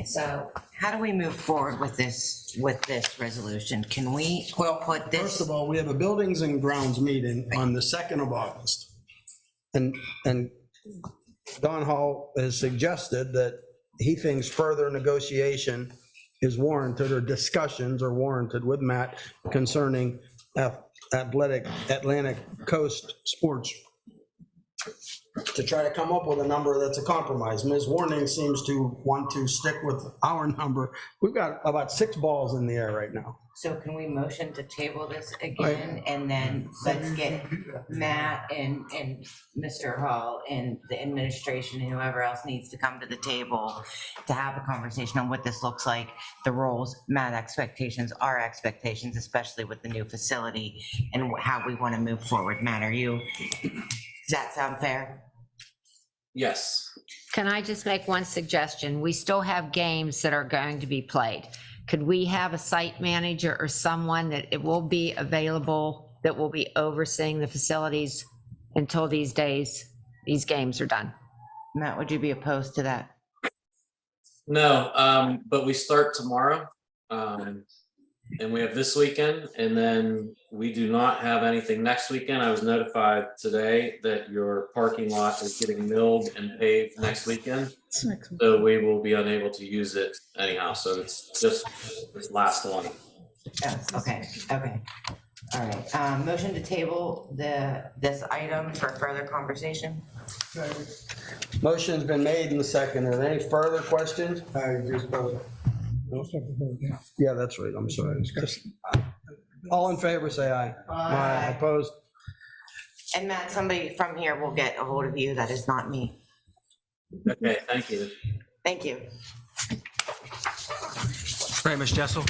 So how do we move forward with this resolution? Can we put this? First of all, we have a Buildings and Grounds meeting on the 2nd of August. And Don Hall has suggested that he thinks further negotiation is warranted, or discussions are warranted with Matt concerning Atlantic Coast sports, to try to come up with a number that's a compromise. Ms. Warning seems to want to stick with our number. We've got about 6 balls in the air right now. So can we motion to table this again, and then let's get Matt and Mr. Hall and the administration and whoever else needs to come to the table to have a conversation on what this looks like, the roles, Matt expectations, our expectations, especially with the new facility, and how we want to move forward. Matt, does that sound fair? Yes. Can I just make one suggestion? We still have games that are going to be played. Could we have a site manager or someone that it will be available, that will be overseeing the facilities until these games are done? Matt, would you be opposed to that? No, but we start tomorrow. And we have this weekend, and then we do not have anything next weekend. I was notified today that your parking lot is getting milled and paved next weekend. So we will be unable to use it anyhow. So it's just this last one. Oh, okay. All right. Motion to table this item for further conversation. Motion's been made and seconded. Are there any further questions? Yeah, that's right. I'm sorry. All in favor, say aye. Aye. Opposed? And Matt, somebody from here will get a hold of you. That is not me. Okay, thank you. Thank you. Right, Ms. Jessel.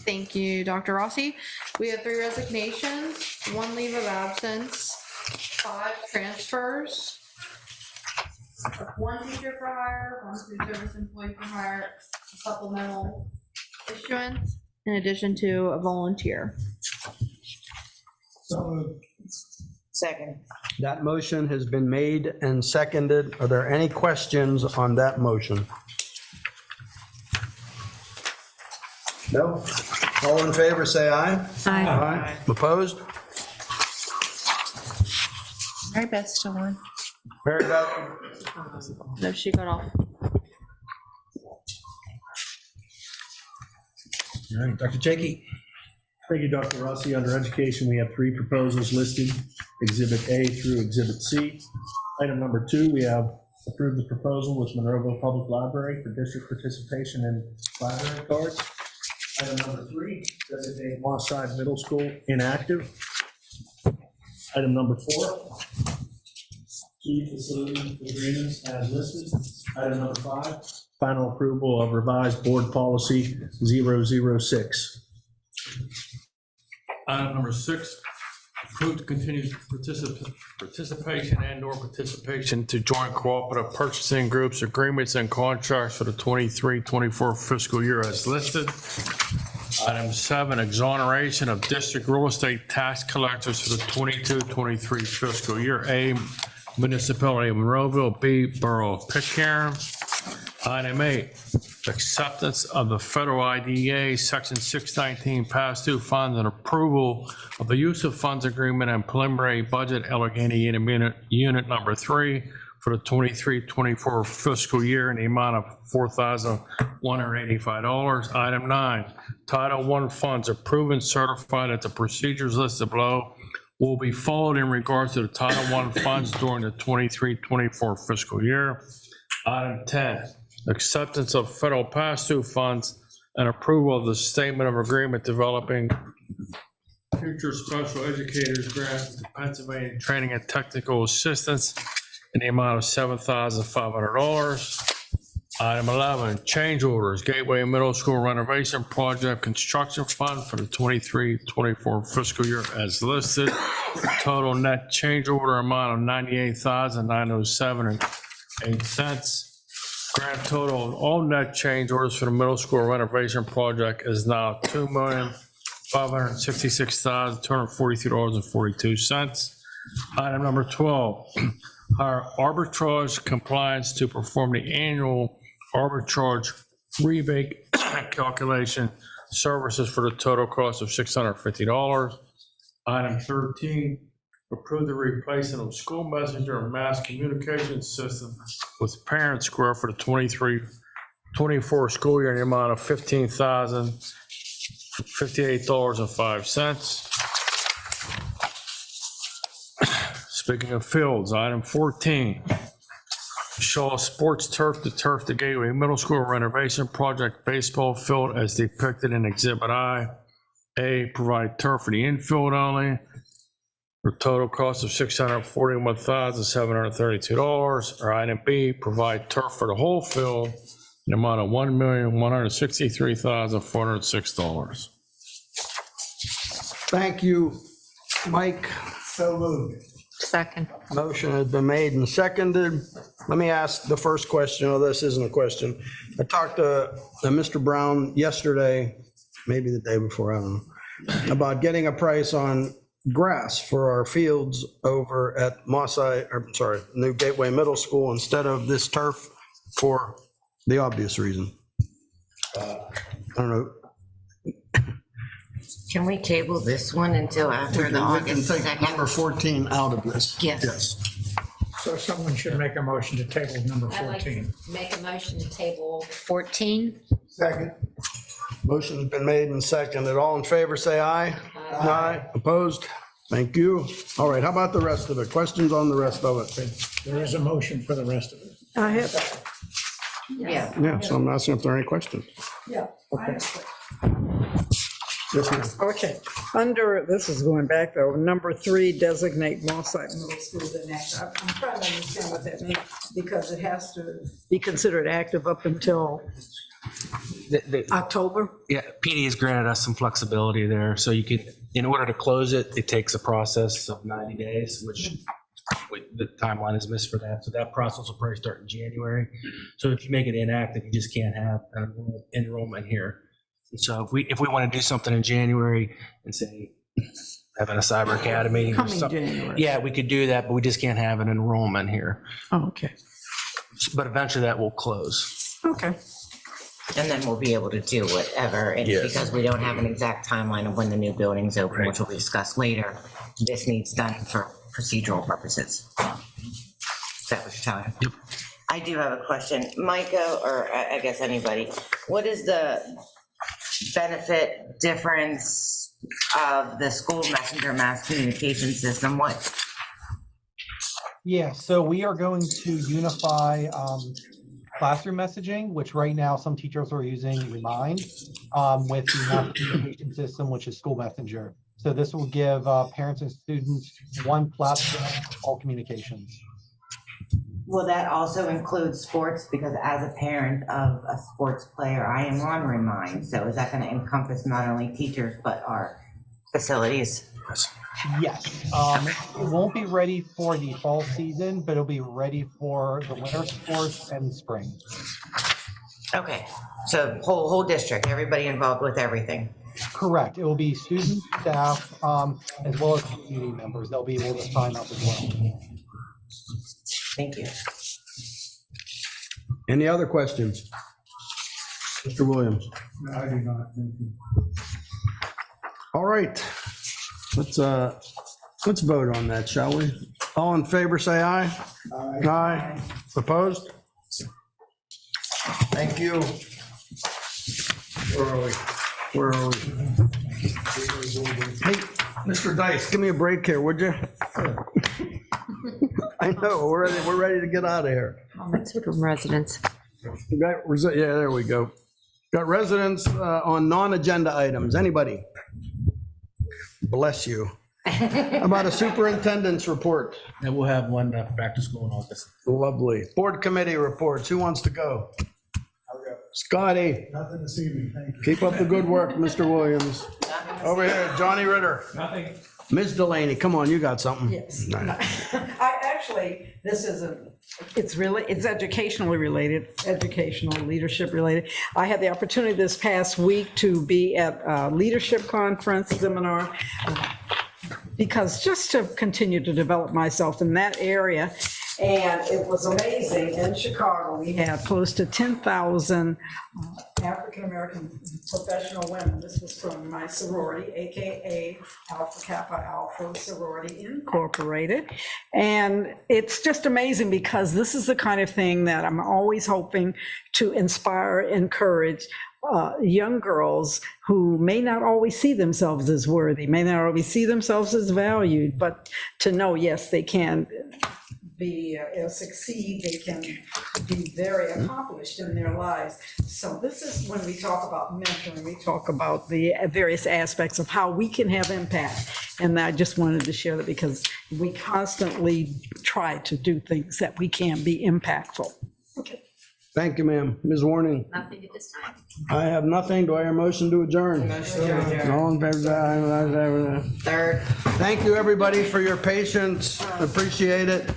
Thank you, Dr. Rossi. We have 3 resignations, 1 leave of absence, 5 transfers, 1 teacher for hire, 1 food service employee for hire, a supplemental issuance, in addition to a volunteer. Second. That motion has been made and seconded. Are there any questions on that motion? No? All in favor, say aye. Aye. Opposed? Mary Beth's still on. Mary Beth? No, she got off. All right, Dr. Jakey. Thank you, Dr. Rossi. Under education, we have 3 proposals listed, Exhibit A through Exhibit C. Item number 2, we have approved the proposal with Monroeville Public Library for district participation in library cards. Item number 3, designate Moss-Side Middle School inactive. Item number 4, 2 facility agreements as listed. Item number 5, final approval of revised board policy 006. Item number 6, approve to continue participation and/or participation to joint cooperative purchasing groups, agreements, and contracts for the 23-24 fiscal year as listed. Item 7, exoneration of district real estate tax collectors for the 22-23 fiscal year. A, municipality of Monroeville. B, borough of Pitcairn. Item 8, acceptance of the federal IDEA Section 619 past due funds and approval of the use of funds agreement and preliminary budget Allegheny Unit number 3 for the 23-24 fiscal year in the amount of $4,185. Item 9, Title I funds approved and certified that the procedures listed below will be followed in regards to the Title I funds during the 23-24 fiscal year. Item 10, acceptance of federal pass-through funds and approval of the statement of agreement developing future special educators grant to Pennsylvania Training and Technical Assistance in the amount of $7,500. Item 11, change orders, Gateway Middle School renovation project construction fund for the 23-24 fiscal year as listed. Total net change order amount of $98,907.08. Grand total of all net change orders for the middle school renovation project is now $2,566,242.42. Item number 12, hire arbitrage compliance to perform the annual arbitrage rebate calculation services for the total cost of $650. Item 13, approve the replacement of school messenger and mass communication system with Parent Square for the 23-24 school year in the amount of $15,058.05. Speaking of fields, item 14, Shaw Sports Turf to Turf the Gateway Middle School renovation project baseball field as depicted in Exhibit I. A, provide turf for the infield only for a total cost of $641,732. Or item B, provide turf for the whole field in the amount of $1,163,406. Thank you, Mike. So moved. Second. Motion has been made and seconded. Let me ask the first question. Oh, this isn't a question. I talked to Mr. Brown yesterday, maybe the day before, I don't know, about getting a price on grass for our fields over at New Gateway Middle School instead of this turf for the obvious reason. I don't know. Can we table this one until after the August We can take 2nd? number 14 out of this. Yes. So someone should make a motion to table number I'd like to 14. make a motion to table 14. Second. Motion's been made and seconded. All in favor, say aye. Aye. Opposed? Thank you. All right, how about the rest of it? Questions on the rest of it? There is a motion for the rest of it. I have, Yeah. Yeah, so I'm asking if there are any questions. yeah. Okay. Yes, ma'am. Okay, under, this is going back though, number 3, designate Moss-Side Middle School inactive. I'm trying to understand what that means, because it has to be considered active up until October? Yeah, PD has granted us some flexibility there, so you could, in order to close it, it takes a process of 90 days, which the timeline is missed for that. So that process will probably start in January. So if you make it inactive, you just can't have an enrollment here. And so if we want to do something in January and say, having a cyber academy or Coming something, January. yeah, we could do that, but we just can't have an enrollment here. Oh, okay. But eventually that will close. Okay. And then we'll be able to do whatever, and Yes. because we don't have an exact timeline of when the new building's open, which will be discussed later, this needs done for procedural purposes. Is that what you're telling me? Yep. I do have a question. Micah, or I guess anybody, what is the benefit difference of the school messenger mass communication system? What? Yeah, so we are going to unify classroom messaging, which right now some teachers are using Remind, with the mass communication system, which is School Messenger. So this will give parents and students one platform for all communications. Will that also include sports? Because as a parent of a sports player, I am on Remind. So is that going to encompass not only teachers, but our facilities? Yes, it won't be ready for the fall season, but it'll be ready for the winter sports and spring. Okay, so whole district, everybody involved with everything. Correct. It will be students, staff, as well as community members. They'll be able to sign up as well. Thank you. Any other questions? Mr. Williams? No, I do not, thank you. All right. Let's vote on that, shall we? All in favor, say aye. Aye. Aye. Opposed? Thank you. Where are we? Hey, Mr. Dice, give me a break here, would you? I know, we're ready to get out of here. Comments from residents. We got, yeah, there we go. Got residents on non-agenda items. Anybody? Bless you. How about a superintendent's report? And we'll have one back to school in August. Lovely. Board committee reports. Who wants to go? Scotty. Nothing this evening, thank you. Keep up the good work, Mr. Williams. Over here, Johnny Ritter. Nothing. Ms. Delaney, come on, you got something. Yes. All right. This isn't, it's educationally related, educational leadership related. I had the opportunity this past week to be at a leadership conference seminar, because just to continue to develop myself in that area. And it was amazing. In Chicago, we had close to 10,000 African-American professional women. This was from my sorority, AKA Alpha Kappa Alpha Sorority Incorporated. And it's just amazing because this is the kind of thing that I'm always hoping to inspire, encourage young girls who may not always see themselves as worthy, may not always see themselves as valued, but to know, yes, they can be succeed, they can be very accomplished in their lives. So this is when we talk about mentoring, we talk about the various aspects of how we can have impact. And I just wanted to share that because we constantly try to do things that we can be impactful. Okay. Thank you, ma'am. Ms. Warning? Nothing at this time. I have nothing. Do I hear a motion to adjourn? Motion to adjourn. All in favor, say aye. Third. Thank you, everybody, for your patience. Appreciate it.